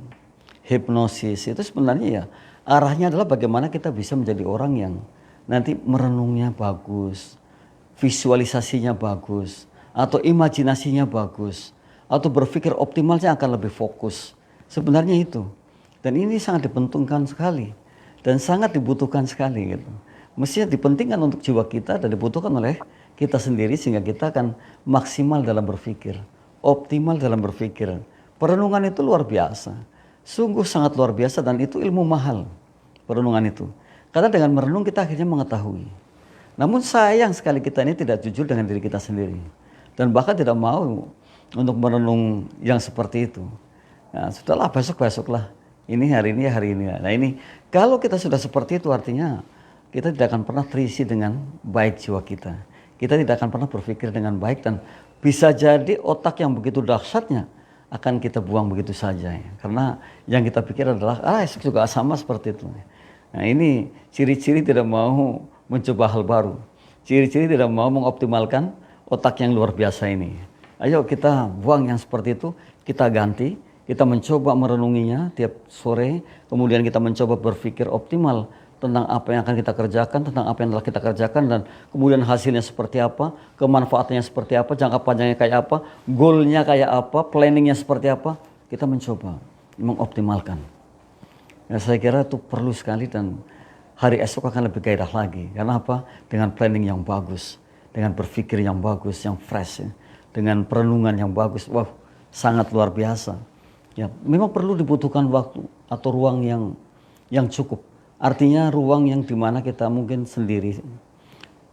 hipnosis itu sebenarnya ya arahnya adalah bagaimana kita bisa menjadi orang yang nanti merenungnya bagus, visualisasinya bagus, atau imajinasinya bagus, atau berpikir optimalnya akan lebih fokus. Sebenarnya itu. Dan ini sangat dipentingkan sekali dan sangat dibutuhkan sekali gitu. Mestinya dipentingkan untuk jiwa kita dan dibutuhkan oleh kita sendiri sehingga kita akan maksimal dalam berpikir, optimal dalam berpikir. Perenungan itu luar biasa. Sungguh sangat luar biasa dan itu ilmu mahal. Perenungan itu. Karena dengan merenung kita akhirnya mengetahui. Namun sayang sekali kita ini tidak jujur dengan diri kita sendiri. Dan bahkan tidak mau untuk merenung yang seperti itu. Nah, sudahlah besok-besoklah. Ini hari ini ya hari ini. Nah ini kalau kita sudah seperti itu artinya kita tidak akan pernah terisi dengan baik jiwa kita. Kita tidak akan pernah berpikir dengan baik dan bisa jadi otak yang begitu dahsyatnya akan kita buang begitu saja. Ya. Karena yang kita pikir adalah esok juga sama seperti itu. Nah ini ciri-ciri tidak mau mencoba hal baru. Ciri-ciri tidak mau mengoptimalkan otak yang luar biasa ini. Ayo kita buang yang seperti itu, kita ganti, kita mencoba merenunginya tiap sore, kemudian kita mencoba berpikir optimal tentang apa yang akan kita kerjakan, tentang apa yang telah kita kerjakan, dan kemudian hasilnya seperti apa, kemanfaatannya seperti apa, jangka panjangnya kayak apa, goalnya kayak apa, planningnya seperti apa, kita mencoba mengoptimalkan. Ya, saya kira itu perlu sekali dan hari esok akan lebih gairah lagi. Karena apa? Dengan planning yang bagus, dengan berpikir yang bagus, yang fresh, ya. Dengan perenungan yang bagus, wah sangat luar biasa. Ya, memang perlu dibutuhkan waktu atau ruang yang cukup. Artinya ruang yang dimana kita mungkin sendiri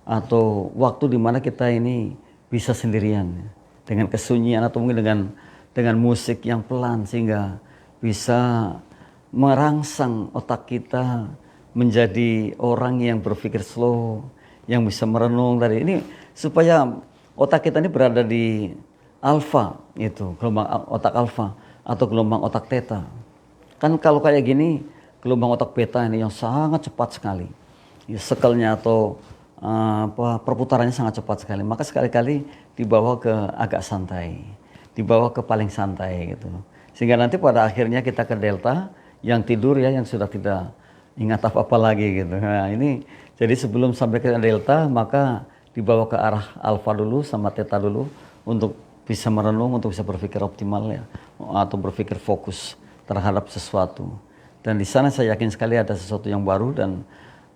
atau waktu dimana kita ini bisa sendirian, ya. Dengan kesunyian atau mungkin dengan musik yang pelan sehingga bisa merangsang otak kita menjadi orang yang berpikir slow, yang bisa merenung tadi ini supaya otak kita ini berada di alfa, itu gelombang otak alfa atau gelombang otak theta. Kan kalau kayak gini gelombang otak beta ini yang sangat cepat sekali, ya, sekelnya atau perputarannya sangat cepat sekali. Maka sekali-kali dibawa ke agak santai, dibawa ke paling santai gitu. Sehingga nanti pada akhirnya kita ke delta yang tidur ya, yang sudah tidak ingat apa-apa lagi gitu. Nah ini jadi sebelum sampai ke delta maka dibawa ke arah alfa dulu sama theta dulu untuk bisa merenung, untuk bisa berpikir optimal ya, atau berpikir fokus terhadap sesuatu. Dan di sana saya yakin sekali ada sesuatu yang baru dan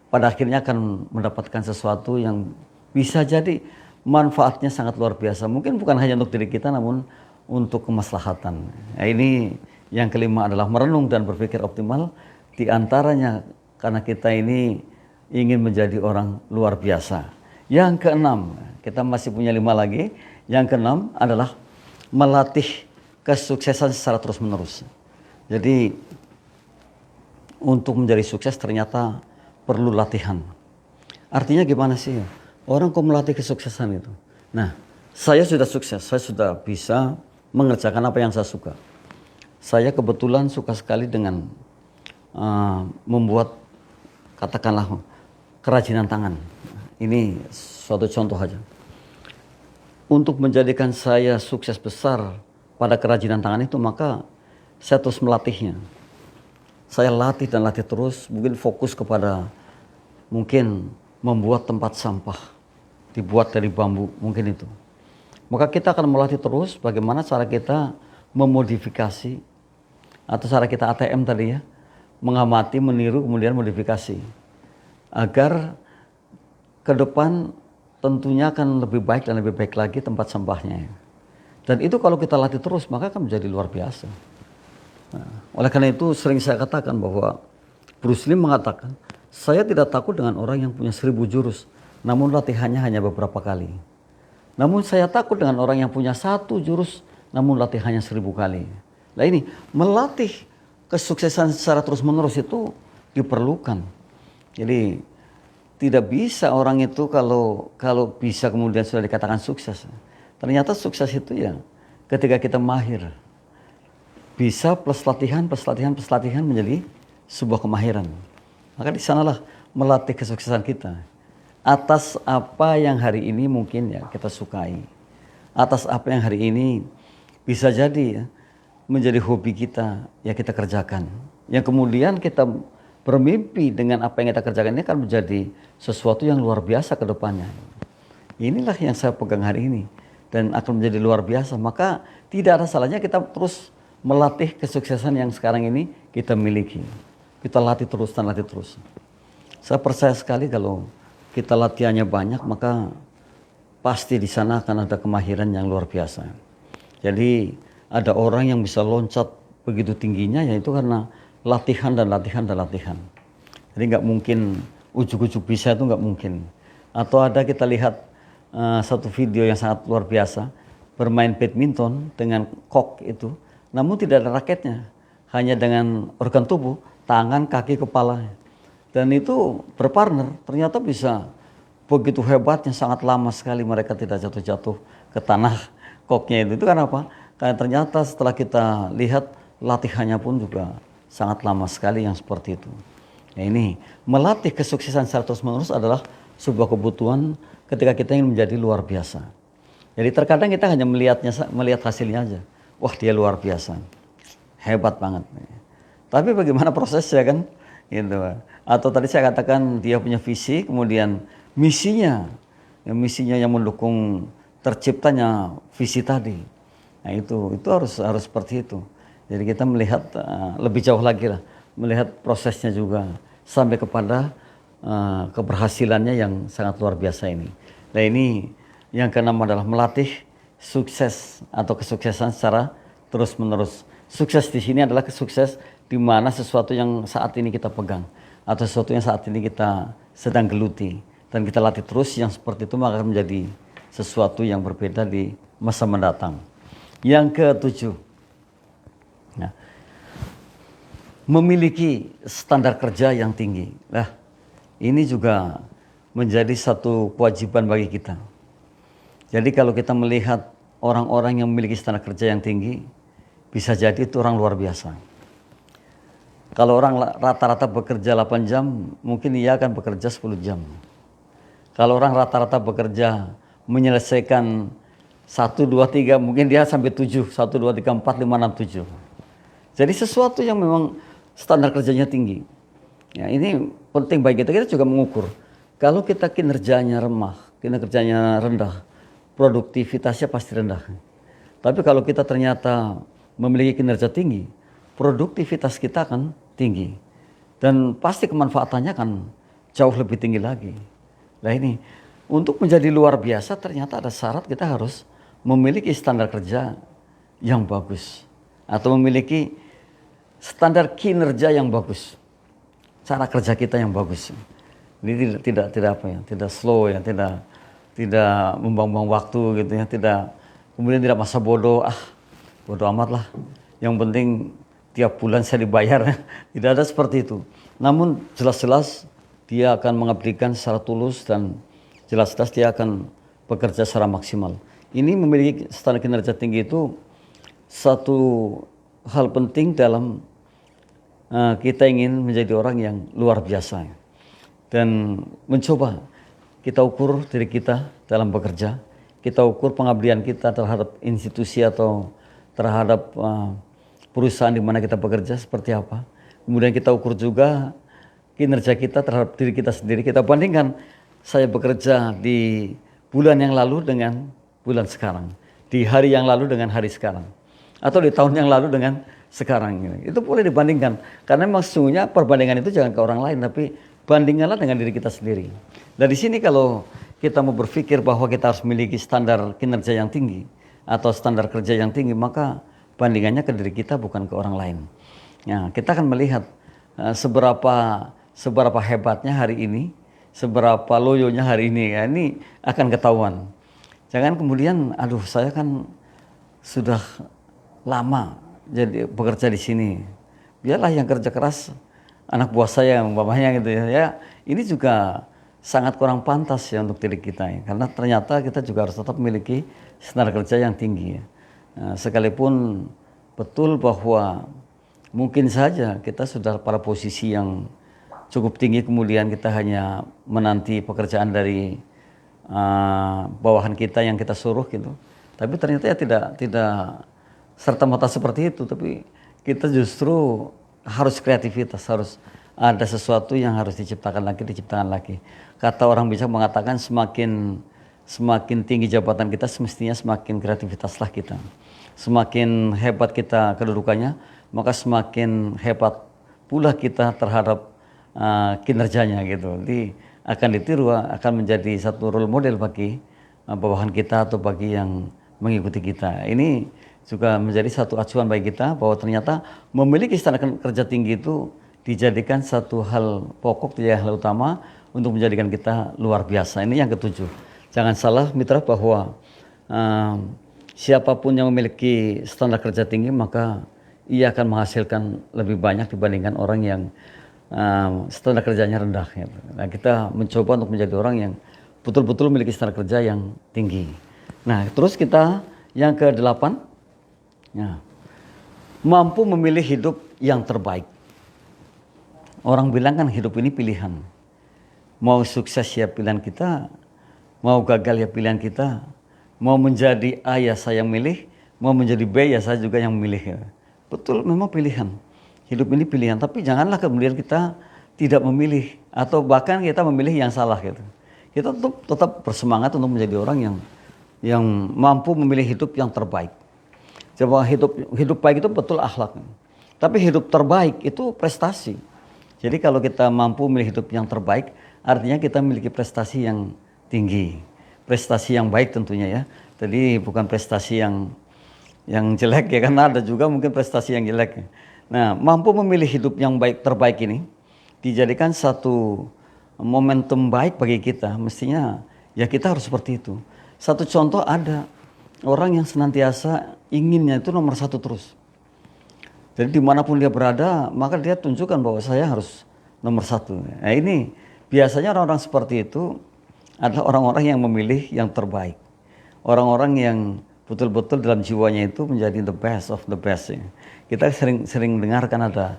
pada akhirnya akan mendapatkan sesuatu yang bisa jadi manfaatnya sangat luar biasa. Mungkin bukan hanya untuk diri kita namun untuk kemaslahatan. Nah, ini yang kelima adalah merenung dan berpikir optimal. Di antaranya karena kita ini ingin menjadi orang luar biasa. Yang keenam, kita masih punya 5 lagi. Yang keenam adalah melatih kesuksesan secara terus-menerus. Jadi untuk menjadi sukses ternyata perlu latihan. Artinya gimana sih? Orang kok melatih kesuksesan itu? Nah, saya sudah sukses, saya sudah bisa mengerjakan apa yang saya suka. Saya kebetulan suka sekali dengan membuat katakanlah kerajinan tangan. Ini suatu contoh aja. Untuk menjadikan saya sukses besar pada kerajinan tangan itu maka saya terus melatihnya. Saya latih dan latih terus, mungkin fokus kepada mungkin membuat tempat sampah dibuat dari bambu, mungkin itu. Maka kita akan melatih terus bagaimana cara kita memodifikasi atau cara kita ATM tadi ya, mengamati, meniru, kemudian modifikasi agar ke depan tentunya akan lebih baik dan lebih baik lagi tempat sampahnya. Dan itu kalau kita latih terus maka akan menjadi luar biasa. Nah, oleh karena itu sering saya katakan bahwa Bruce Lee mengatakan, saya tidak takut dengan orang yang punya 1000 jurus, namun latihannya hanya beberapa kali. Namun saya takut dengan orang yang punya 1 jurus, namun latihannya 1000 kali. Nah ini, melatih kesuksesan secara terus-menerus itu diperlukan. Jadi tidak bisa orang itu kalau bisa kemudian sudah dikatakan sukses. Ternyata sukses itu ya ketika kita mahir. Bisa plus latihan menjadi sebuah kemahiran. Maka di sanalah melatih kesuksesan kita. Atas apa yang hari ini mungkin ya kita sukai. Atas apa yang hari ini bisa jadi ya, menjadi hobi kita, ya kita kerjakan. Yang kemudian kita bermimpi dengan apa yang kita kerjakan ini akan menjadi sesuatu yang luar biasa ke depannya. Inilah yang saya pegang hari ini. Dan akan menjadi luar biasa. Maka tidak ada salahnya kita terus melatih kesuksesan yang sekarang ini kita miliki. Kita latih terus dan latih terus. Saya percaya sekali kalau kita latihannya banyak, maka pasti di sana akan ada kemahiran yang luar biasa. Jadi ada orang yang bisa loncat begitu tingginya, yaitu karena latihan dan latihan dan latihan. Jadi nggak mungkin ujuk-ujuk bisa, itu nggak mungkin. Atau ada kita lihat satu video yang sangat luar biasa, bermain badminton dengan kok itu, namun tidak ada raketnya, hanya dengan organ tubuh, tangan, kaki, kepala. Dan itu berpartner, ternyata bisa begitu hebatnya, sangat lama sekali mereka tidak jatuh-jatuh ke tanah koknya itu. Itu karena apa? Karena ternyata setelah kita lihat latihannya pun juga sangat lama sekali yang seperti itu. Nah ini, melatih kesuksesan secara terus-menerus adalah sebuah kebutuhan ketika kita ingin menjadi luar biasa. Jadi terkadang kita hanya melihat hasilnya aja. Wah dia luar biasa, hebat banget. Tapi bagaimana prosesnya kan? Gitu. Atau tadi saya katakan dia punya visi, kemudian misinya yang mendukung terciptanya visi tadi. Nah itu harus seperti itu. Jadi kita melihat lebih jauh lagi lah, melihat prosesnya juga sampai kepada keberhasilannya yang sangat luar biasa ini. Nah ini yang keenam adalah melatih sukses atau kesuksesan secara terus-menerus. Sukses di sini adalah sukses di mana sesuatu yang saat ini kita pegang atau sesuatu yang saat ini kita sedang geluti dan kita latih terus, yang seperti itu maka akan menjadi sesuatu yang berbeda di masa mendatang. Yang ketujuh, nah, memiliki standar kerja yang tinggi. Nah, ini juga menjadi satu kewajiban bagi kita. Jadi kalau kita melihat orang-orang yang memiliki standar kerja yang tinggi, bisa jadi itu orang luar biasa. Kalau orang rata-rata bekerja 8 jam, mungkin ia akan bekerja 10 jam. Kalau orang rata-rata bekerja menyelesaikan 1, 2, 3, mungkin dia sampai 7, 1, 2, 3, 4, 5, 6, 7. Jadi sesuatu yang memang standar kerjanya tinggi. Ya, ini penting bagi kita juga mengukur. Kalau kita kinerjanya remah, kinerjanya rendah, produktivitasnya pasti rendah. Tapi kalau kita ternyata memiliki kinerja tinggi, produktivitas kita akan tinggi. Dan pasti kemanfaatannya akan jauh lebih tinggi lagi. Nah ini, untuk menjadi luar biasa ternyata ada syarat, kita harus memiliki standar kerja yang bagus. Atau memiliki standar kinerja yang bagus. Cara kerja kita yang bagus. Ini tidak slow ya, tidak membuang-buang waktu gitu ya, kemudian tidak masa bodoh, bodoh amat lah. Yang penting tiap bulan saya dibayar. Tidak ada seperti itu. Namun jelas-jelas dia akan mengabdikan secara tulus dan jelas-jelas dia akan bekerja secara maksimal. Ini memiliki standar kinerja tinggi itu satu hal penting dalam kita ingin menjadi orang yang luar biasa. Dan mencoba kita ukur diri kita dalam bekerja, kita ukur pengabdian kita terhadap institusi atau terhadap perusahaan di mana kita bekerja seperti apa. Kemudian kita ukur juga kinerja kita terhadap diri kita sendiri. Kita bandingkan, saya bekerja di bulan yang lalu dengan bulan sekarang, di hari yang lalu dengan hari sekarang, atau di tahun yang lalu dengan sekarang. Itu boleh dibandingkan, karena memang sesungguhnya perbandingan itu jangan ke orang lain, tapi bandingkanlah dengan diri kita sendiri. Dan di sini kalau kita mau berpikir bahwa kita harus memiliki standar kinerja yang tinggi, atau standar kerja yang tinggi, maka bandingannya ke diri kita bukan ke orang lain. Nah, kita akan melihat seberapa hebatnya hari ini, seberapa loyonya hari ini. Ya, ini akan ketahuan. Jangan kemudian, aduh saya kan sudah lama jadi bekerja di sini. Biarlah yang kerja keras anak buah saya, umpamanya gitu ya. Ya, ini juga sangat kurang pantas ya untuk diri kita ya. Karena ternyata kita juga harus tetap memiliki standar kerja yang tinggi ya. Nah, sekalipun betul bahwa mungkin saja kita sudah pada posisi yang cukup tinggi, kemudian kita hanya menanti pekerjaan dari bawahan kita yang kita suruh gitu. Tapi ternyata ya tidak serta-merta seperti itu, tapi kita justru harus kreativitas, harus ada sesuatu yang harus diciptakan lagi. Kata orang bijak mengatakan semakin tinggi jabatan kita, semestinya semakin kreativitaslah kita. Semakin hebat kita kedudukannya, maka semakin hebat pula kita terhadap kinerjanya gitu. Jadi akan ditiru, akan menjadi satu role model bagi bawahan kita atau bagi yang mengikuti kita. Ini juga menjadi satu acuan bagi kita bahwa ternyata memiliki standar kerja tinggi itu dijadikan satu hal pokok, hal utama untuk menjadikan kita luar biasa. Ini yang ketujuh. Jangan salah mitra bahwa siapapun yang memiliki standar kerja tinggi maka ia akan menghasilkan lebih banyak dibandingkan orang yang standar kerjanya rendah. Gitu. Nah, kita mencoba untuk menjadi orang yang betul-betul memiliki standar kerja yang tinggi. Nah, terus kita yang ke-8, ya, mampu memilih hidup yang terbaik. Orang bilang kan hidup ini pilihan. Mau sukses ya pilihan kita, mau gagal ya pilihan kita, mau menjadi A ya saya yang milih, mau menjadi B ya saya juga yang memilih. Ya. Betul, memang pilihan. Hidup ini pilihan, tapi janganlah kemudian kita tidak memilih atau bahkan kita memilih yang salah gitu. Kita tetap bersemangat untuk menjadi orang yang mampu memilih hidup yang terbaik. Coba hidup baik itu betul akhlak. Tapi hidup terbaik itu prestasi. Jadi kalau kita mampu memilih hidup yang terbaik, artinya kita memiliki prestasi yang tinggi. Prestasi yang baik tentunya ya. Jadi bukan prestasi yang jelek ya, karena ada juga mungkin prestasi yang jelek. Nah, mampu memilih hidup yang terbaik ini dijadikan satu momentum baik bagi kita. Mestinya ya kita harus seperti itu. Satu contoh, ada orang yang senantiasa inginnya itu nomor 1 terus. Jadi dimanapun dia berada, maka dia tunjukkan bahwa saya harus nomor 1. Nah, ini biasanya orang-orang seperti itu adalah orang-orang yang memilih yang terbaik. Orang-orang yang betul-betul dalam jiwanya itu menjadi the best of the best. Ya. Kita sering dengarkan ada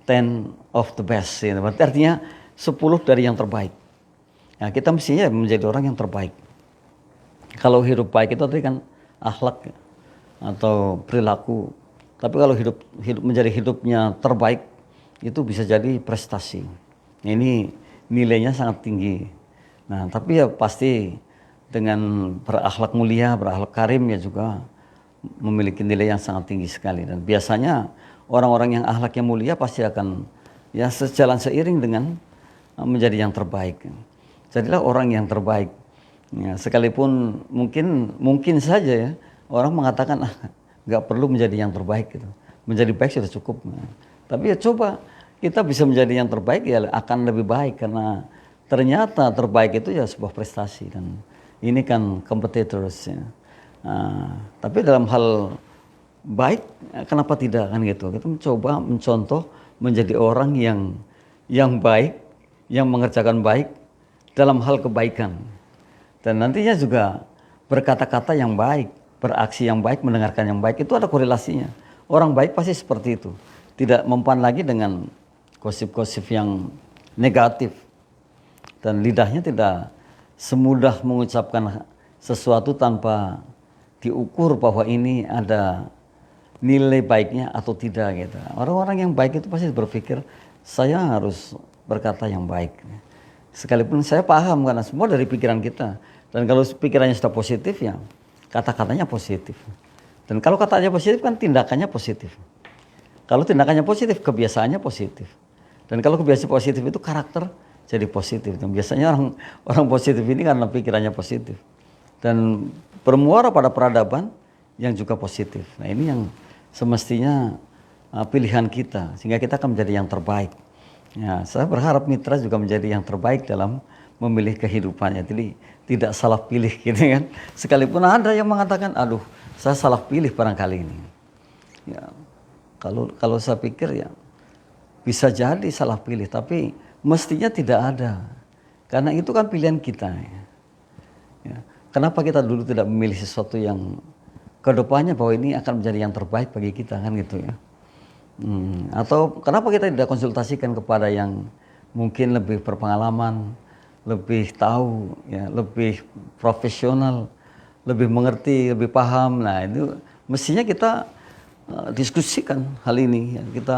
10 of the best. Ya. Berarti artinya 10 dari yang terbaik. Nah, kita mestinya menjadi orang yang terbaik. Kalau hidup baik itu tadi kan akhlak atau perilaku. Tapi kalau hidup menjadi hidupnya terbaik itu bisa jadi prestasi. Ini nilainya sangat tinggi. Nah, tapi ya pasti dengan berakhlak mulia, berakhlak karim ya juga memiliki nilai yang sangat tinggi sekali. Dan biasanya orang-orang yang akhlaknya mulia pasti akan ya sejalan seiring dengan menjadi yang terbaik. Jadilah orang yang terbaik. Ya, sekalipun mungkin saja ya orang mengatakan nggak perlu menjadi yang terbaik gitu. Menjadi baik sudah cukup. Nah, tapi ya coba kita bisa menjadi yang terbaik ya akan lebih baik, karena ternyata terbaik itu ya sebuah prestasi, dan ini kan competitors ya. Tapi dalam hal baik kenapa tidak kan gitu. Kita mencoba mencontoh menjadi orang yang baik, yang mengerjakan baik dalam hal kebaikan. Dan nantinya juga berkata-kata yang baik, beraksi yang baik, mendengarkan yang baik, itu ada korelasinya. Orang baik pasti seperti itu. Tidak mempan lagi dengan gosip-gosip yang negatif. Dan lidahnya tidak semudah mengucapkan sesuatu tanpa diukur bahwa ini ada nilai baiknya atau tidak gitu. Orang-orang yang baik itu pasti berpikir saya harus berkata yang baik. Sekalipun saya paham karena semua dari pikiran kita. Dan kalau pikirannya sudah positif ya kata-katanya positif. Dan kalau katanya positif kan tindakannya positif. Kalau tindakannya positif, kebiasaannya positif. Dan kalau kebiasaan positif itu karakter jadi positif. Dan biasanya orang positif ini karena pikirannya positif. Dan bermuara pada peradaban yang juga positif. Nah ini yang semestinya pilihan kita, sehingga kita akan menjadi yang terbaik. Ya, saya berharap mitra juga menjadi yang terbaik dalam memilih kehidupannya. Jadi tidak salah pilih gitu kan. Sekalipun ada yang mengatakan, aduh saya salah pilih barangkali ini. Ya, kalau saya pikir ya bisa jadi salah pilih, tapi mestinya tidak ada. Karena itu kan pilihan kita. Ya. Kenapa kita dulu tidak memilih sesuatu yang kedepannya bahwa ini akan menjadi yang terbaik bagi kita kan gitu ya. Atau kenapa kita tidak konsultasikan kepada yang mungkin lebih berpengalaman, lebih tahu, ya, lebih profesional, lebih mengerti, lebih paham. Nah itu mestinya kita diskusikan hal ini. Ya. Kita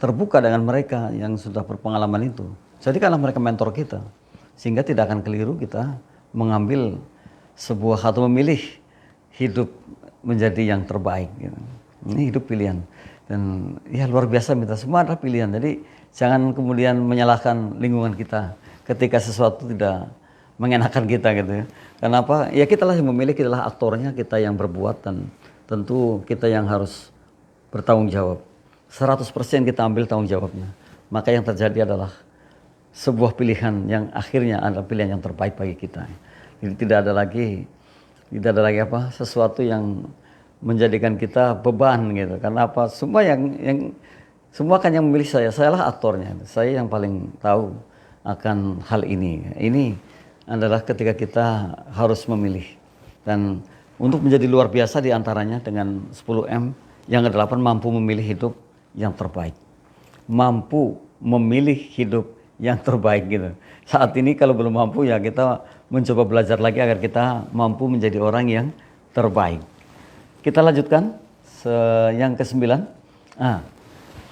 terbuka dengan mereka yang sudah berpengalaman itu. Jadikanlah mereka mentor kita, sehingga tidak akan keliru kita mengambil sebuah atau memilih hidup menjadi yang terbaik. Gitu. Ini hidup pilihan. Dan ya luar biasa mitra, semua adalah pilihan. Jadi jangan kemudian menyalahkan lingkungan kita ketika sesuatu tidak mengenakan kita gitu ya. Kenapa? Ya kita lah yang memilih, kita lah aktornya, kita yang berbuat, dan tentu kita yang harus bertanggung jawab. 100% kita ambil tanggung jawabnya. Maka yang terjadi adalah sebuah pilihan yang akhirnya adalah pilihan yang terbaik bagi kita. Jadi tidak ada lagi sesuatu yang menjadikan kita beban gitu. Karena apa? Semua kan yang memilih saya lah aktornya. Saya yang paling tahu akan hal ini. Ini adalah ketika kita harus memilih. Dan untuk menjadi luar biasa diantaranya dengan 10M, yang ke-8 mampu memilih hidup yang terbaik. Mampu memilih hidup yang terbaik gitu. Saat ini kalau belum mampu ya kita mencoba belajar lagi agar kita mampu menjadi orang yang terbaik. Kita lanjutkan yang ke-9.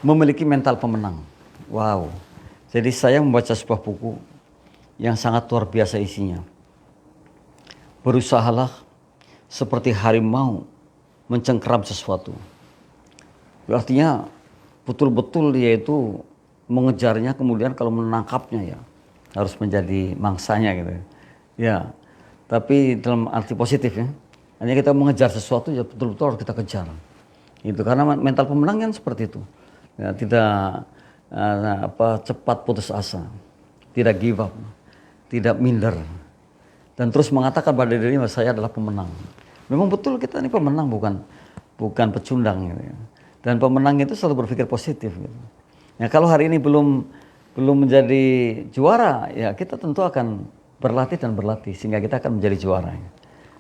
Memiliki mental pemenang. Wow. Jadi saya membaca sebuah buku yang sangat luar biasa isinya. Berusahalah seperti harimau mencengkeram sesuatu. Artinya betul-betul dia itu mengejarnya, kemudian kalau menangkapnya ya harus menjadi mangsanya gitu. Ya. Tapi dalam arti positif ya. Hanya kita mengejar sesuatu ya betul-betul harus kita kejar. Itu karena mental pemenang kan seperti itu. Ya, tidak cepat putus asa, tidak give up, tidak minder, dan terus mengatakan pada dirinya saya adalah pemenang. Memang betul kita ini pemenang, bukan pecundang gitu ya. Dan pemenang itu selalu berpikir positif gitu. Ya, kalau hari ini belum menjadi juara, ya kita tentu akan berlatih sehingga kita akan menjadi juara. Ya.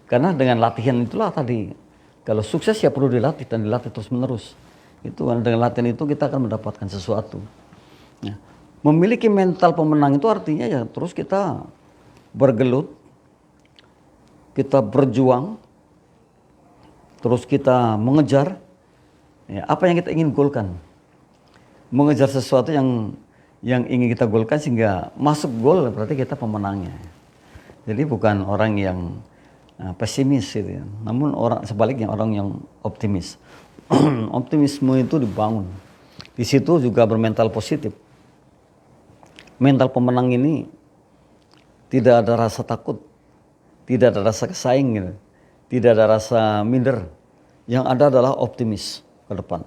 Karena dengan latihan itulah tadi, kalau sukses ya perlu dilatih dan dilatih terus menerus. Itu dengan latihan itu kita akan mendapatkan sesuatu. Ya. Memiliki mental pemenang itu artinya ya terus kita bergelut, kita berjuang, terus kita mengejar ya, apa yang kita ingin golkan. Mengejar sesuatu yang ingin kita golkan sehingga masuk gol, berarti kita pemenangnya. Jadi bukan orang yang pesimis gitu ya. Namun sebaliknya orang yang optimis. Optimisme itu dibangun. Di situ juga bermental positif. Mental pemenang ini tidak ada rasa takut, tidak ada rasa kesaing gitu. Tidak ada rasa minder. Yang ada adalah optimis ke depan.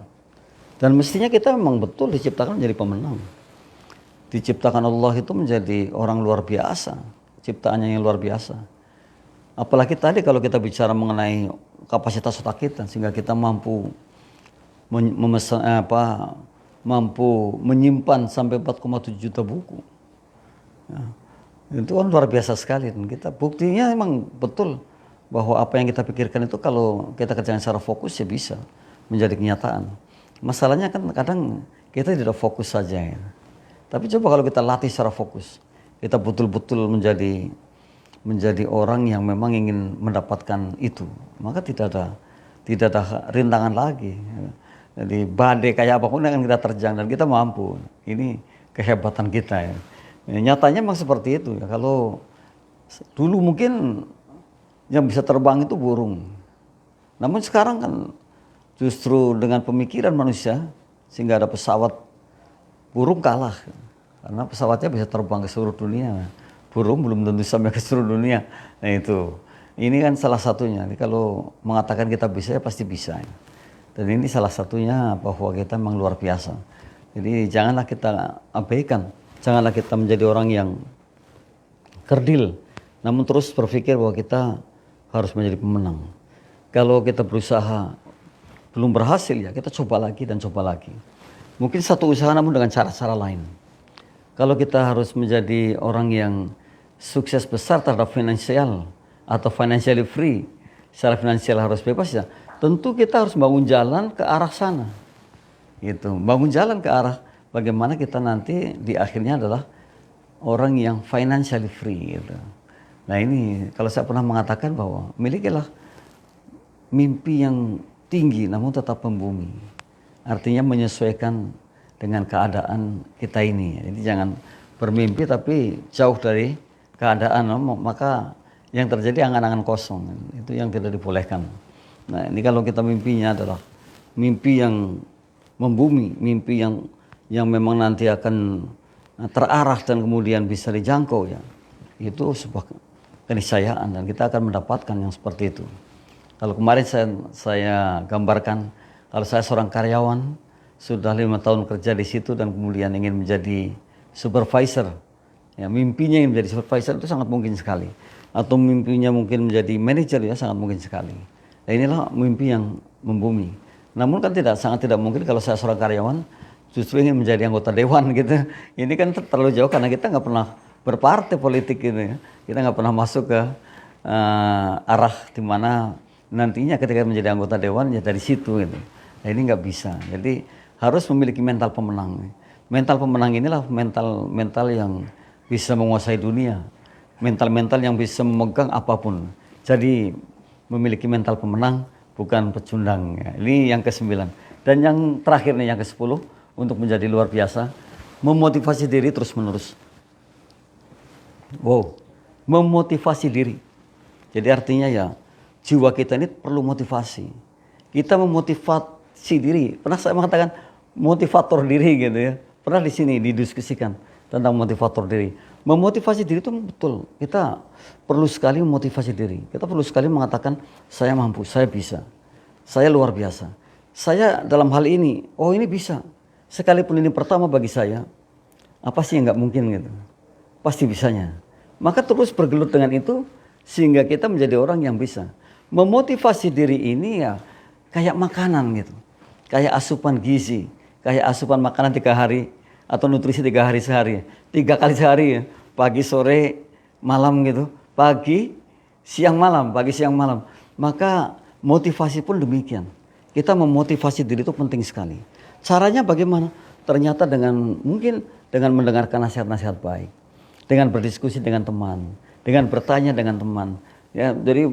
Dan mestinya kita memang betul diciptakan menjadi pemenang. Diciptakan Allah itu menjadi orang luar biasa, ciptaannya yang luar biasa. Apalagi tadi kalau kita bicara mengenai kapasitas otak kita sehingga kita mampu menyimpan sampai 4,7 juta buku. Ya, itu kan luar biasa sekali, dan kita buktinya memang betul bahwa apa yang kita pikirkan itu kalau kita kerjakan secara fokus ya bisa menjadi kenyataan. Masalahnya kan kadang kita tidak fokus saja ya. Tapi coba kalau kita latih secara fokus, kita betul-betul menjadi orang yang memang ingin mendapatkan itu, maka tidak ada rintangan lagi. Jadi badai kayak apapun akan kita terjang dan kita mampu. Ini kehebatan kita ya. Nyatanya memang seperti itu ya. Kalau dulu mungkin yang bisa terbang itu burung. Namun sekarang kan justru dengan pemikiran manusia sehingga ada pesawat, burung kalah. Karena pesawatnya bisa terbang ke seluruh dunia. Burung belum tentu sampai ke seluruh dunia. Nah itu. Ini kan salah satunya. Jadi kalau mengatakan kita bisa, ya pasti bisa. Dan ini salah satunya bahwa kita memang luar biasa. Jadi janganlah kita abaikan, janganlah kita menjadi orang yang kerdil, namun terus berpikir bahwa kita harus menjadi pemenang. Kalau kita berusaha belum berhasil, ya kita coba lagi dan coba lagi. Mungkin satu usaha namun dengan cara-cara lain. Kalau kita harus menjadi orang yang sukses besar terhadap finansial atau financially free, secara finansial harus bebas, ya tentu kita harus bangun jalan ke arah sana. Gitu, bangun jalan ke arah bagaimana kita nanti di akhirnya adalah orang yang financially free. Gitu. Nah ini kalau saya pernah mengatakan bahwa milikilah mimpi yang tinggi namun tetap membumi. Artinya menyesuaikan dengan keadaan kita ini. Jadi jangan bermimpi tapi jauh dari keadaan, maka yang terjadi angan-angan kosong. Itu yang tidak dibolehkan. Nah ini kalau kita mimpinya adalah mimpi yang membumi, mimpi yang memang nanti akan terarah dan kemudian bisa dijangkau, ya itu sebuah keniscayaan dan kita akan mendapatkan yang seperti itu. Kalau kemarin saya gambarkan, kalau saya seorang karyawan sudah 5 tahun kerja di situ dan kemudian ingin menjadi supervisor, ya mimpinya ingin menjadi supervisor itu sangat mungkin sekali, atau mimpinya mungkin menjadi manajer, ya sangat mungkin sekali. Nah, inilah mimpi yang membumi. Namun kan sangat tidak mungkin kalau saya seorang karyawan justru ingin menjadi anggota dewan gitu. Ini kan terlalu jauh karena kita nggak pernah berpartai politik gitu ya. Kita nggak pernah masuk ke arah di mana nantinya ketika menjadi anggota dewan ya dari situ gitu. Nah ini nggak bisa. Jadi harus memiliki mental pemenang. Mental pemenang inilah mental yang bisa menguasai dunia. Mental yang bisa memegang apapun. Jadi memiliki mental pemenang bukan pecundang. Ya. Ini yang ke-9. Dan yang terakhir nih yang ke-10 untuk menjadi luar biasa, memotivasi diri terus menerus. Wow, memotivasi diri. Jadi artinya ya jiwa kita ini perlu motivasi. Kita memotivasi diri. Pernah saya mengatakan motivator diri gitu ya. Pernah di sini didiskusikan tentang motivator diri. Memotivasi diri itu betul. Kita perlu sekali memotivasi diri. Kita perlu sekali mengatakan saya mampu, saya bisa. Saya luar biasa. Saya dalam hal ini, oh ini bisa. Sekalipun ini pertama bagi saya, apa sih yang nggak mungkin gitu. Pasti bisanya. Maka terus bergelut dengan itu sehingga kita menjadi orang yang bisa. Memotivasi diri ini ya kayak makanan gitu. Kayak asupan gizi, kayak asupan makanan 3 hari atau nutrisi 3 hari sehari. 3 kali sehari ya. Pagi, sore, malam gitu. Pagi, siang, malam, pagi, siang, malam. Maka motivasi pun demikian. Kita memotivasi diri itu penting sekali. Caranya bagaimana? Ternyata mungkin dengan mendengarkan nasihat-nasihat baik. Dengan berdiskusi dengan teman, dengan bertanya dengan teman, ya, jadi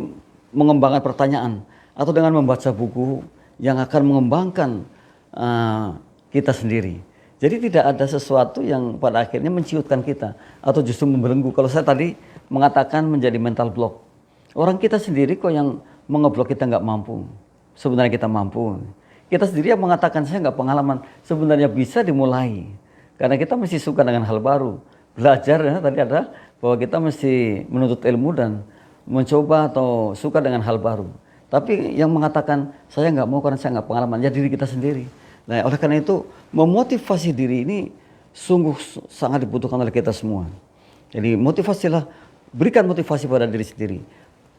mengembangkan pertanyaan, atau dengan membaca buku yang akan mengembangkan kita sendiri. Jadi tidak ada sesuatu yang pada akhirnya menciutkan kita atau justru membelenggu. Kalau saya tadi mengatakan menjadi mental block, orang kita sendiri kok yang mengeblok kita nggak mampu. Sebenarnya kita mampu. Kita sendiri yang mengatakan saya nggak pengalaman, sebenarnya bisa dimulai. Karena kita masih suka dengan hal baru. Belajar ya, tadi ada bahwa kita mesti menuntut ilmu dan mencoba atau suka dengan hal baru. Tapi yang mengatakan saya nggak mau karena saya nggak pengalaman, ya diri kita sendiri. Nah oleh karena itu memotivasi diri ini sungguh sangat dibutuhkan oleh kita semua. Jadi motivasilah, berikan motivasi pada diri sendiri.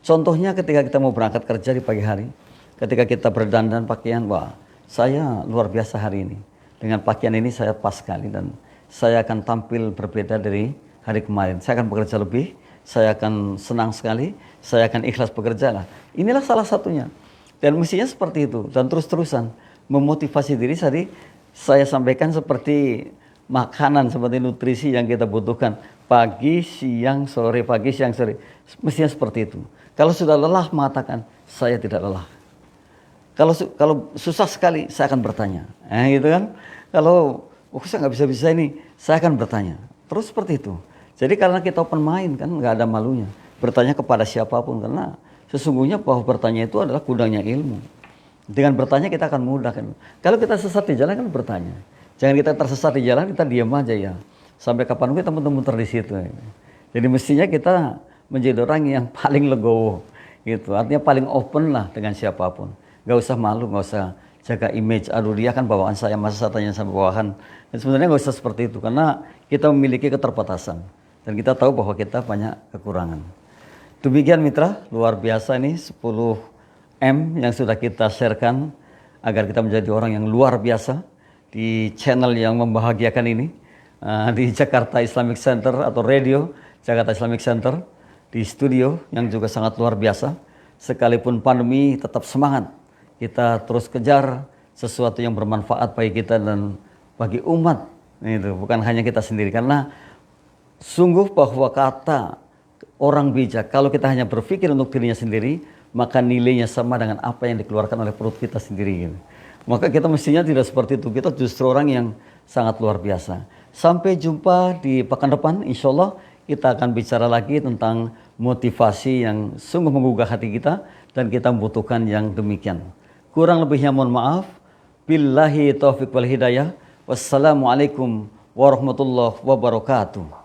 Contohnya ketika kita mau berangkat kerja di pagi hari, ketika kita berdandan pakaian, wah saya luar biasa hari ini. Dengan pakaian ini saya pas sekali dan saya akan tampil berbeda dari hari kemarin. Saya akan bekerja lebih, saya akan senang sekali, saya akan ikhlas bekerja lah. Inilah salah satunya. Dan mestinya seperti itu. Dan terus-terusan memotivasi diri tadi saya sampaikan seperti makanan, seperti nutrisi yang kita butuhkan. Pagi, siang, sore, pagi, siang, sore. Mestinya seperti itu. Kalau sudah lelah mengatakan, saya tidak lelah. Kalau susah sekali, saya akan bertanya. Gitu kan. Kalau saya nggak bisa-bisa ini, saya akan bertanya. Terus seperti itu. Jadi karena kita open mind kan, nggak ada malunya. Bertanya kepada siapapun, karena sesungguhnya bahwa bertanya itu adalah gudangnya ilmu. Dengan bertanya kita akan mudah kan. Kalau kita sesat di jalan kan bertanya. Jangan kita tersesat di jalan, kita diam aja ya. Sampai kapan kita muter-muter di situ. Jadi mestinya kita menjadi orang yang paling legowo. Gitu. Artinya paling open lah dengan siapapun. Gak usah malu, gak usah jaga image. Aduh dia kan bawaan saya, masa saya tanya sama bawahan. Dan sebenarnya gak usah seperti itu karena kita memiliki keterbatasan dan kita tahu bahwa kita banyak kekurangan. Demikian mitra, luar biasa ini 10M yang sudah kita sharekan agar kita menjadi orang yang luar biasa di channel yang membahagiakan ini, di Jakarta Islamic Center atau radio Jakarta Islamic Center, di studio yang juga sangat luar biasa. Sekalipun pandemi tetap semangat, kita terus kejar sesuatu yang bermanfaat bagi kita dan bagi umat. Itu bukan hanya kita sendiri, karena sungguh bahwa kata orang bijak, kalau kita hanya berpikir untuk dirinya sendiri, maka nilainya sama dengan apa yang dikeluarkan oleh perut kita sendiri. Maka kita mestinya tidak seperti itu, kita justru orang yang sangat luar biasa. Sampai jumpa di pekan depan, insya Allah kita akan bicara lagi tentang motivasi yang sungguh menggugah hati kita dan kita membutuhkan yang demikian. Kurang lebihnya mohon maaf. Billahi taufiq wal hidayah. Wassalamualaikum warahmatullahi wabarakatuh.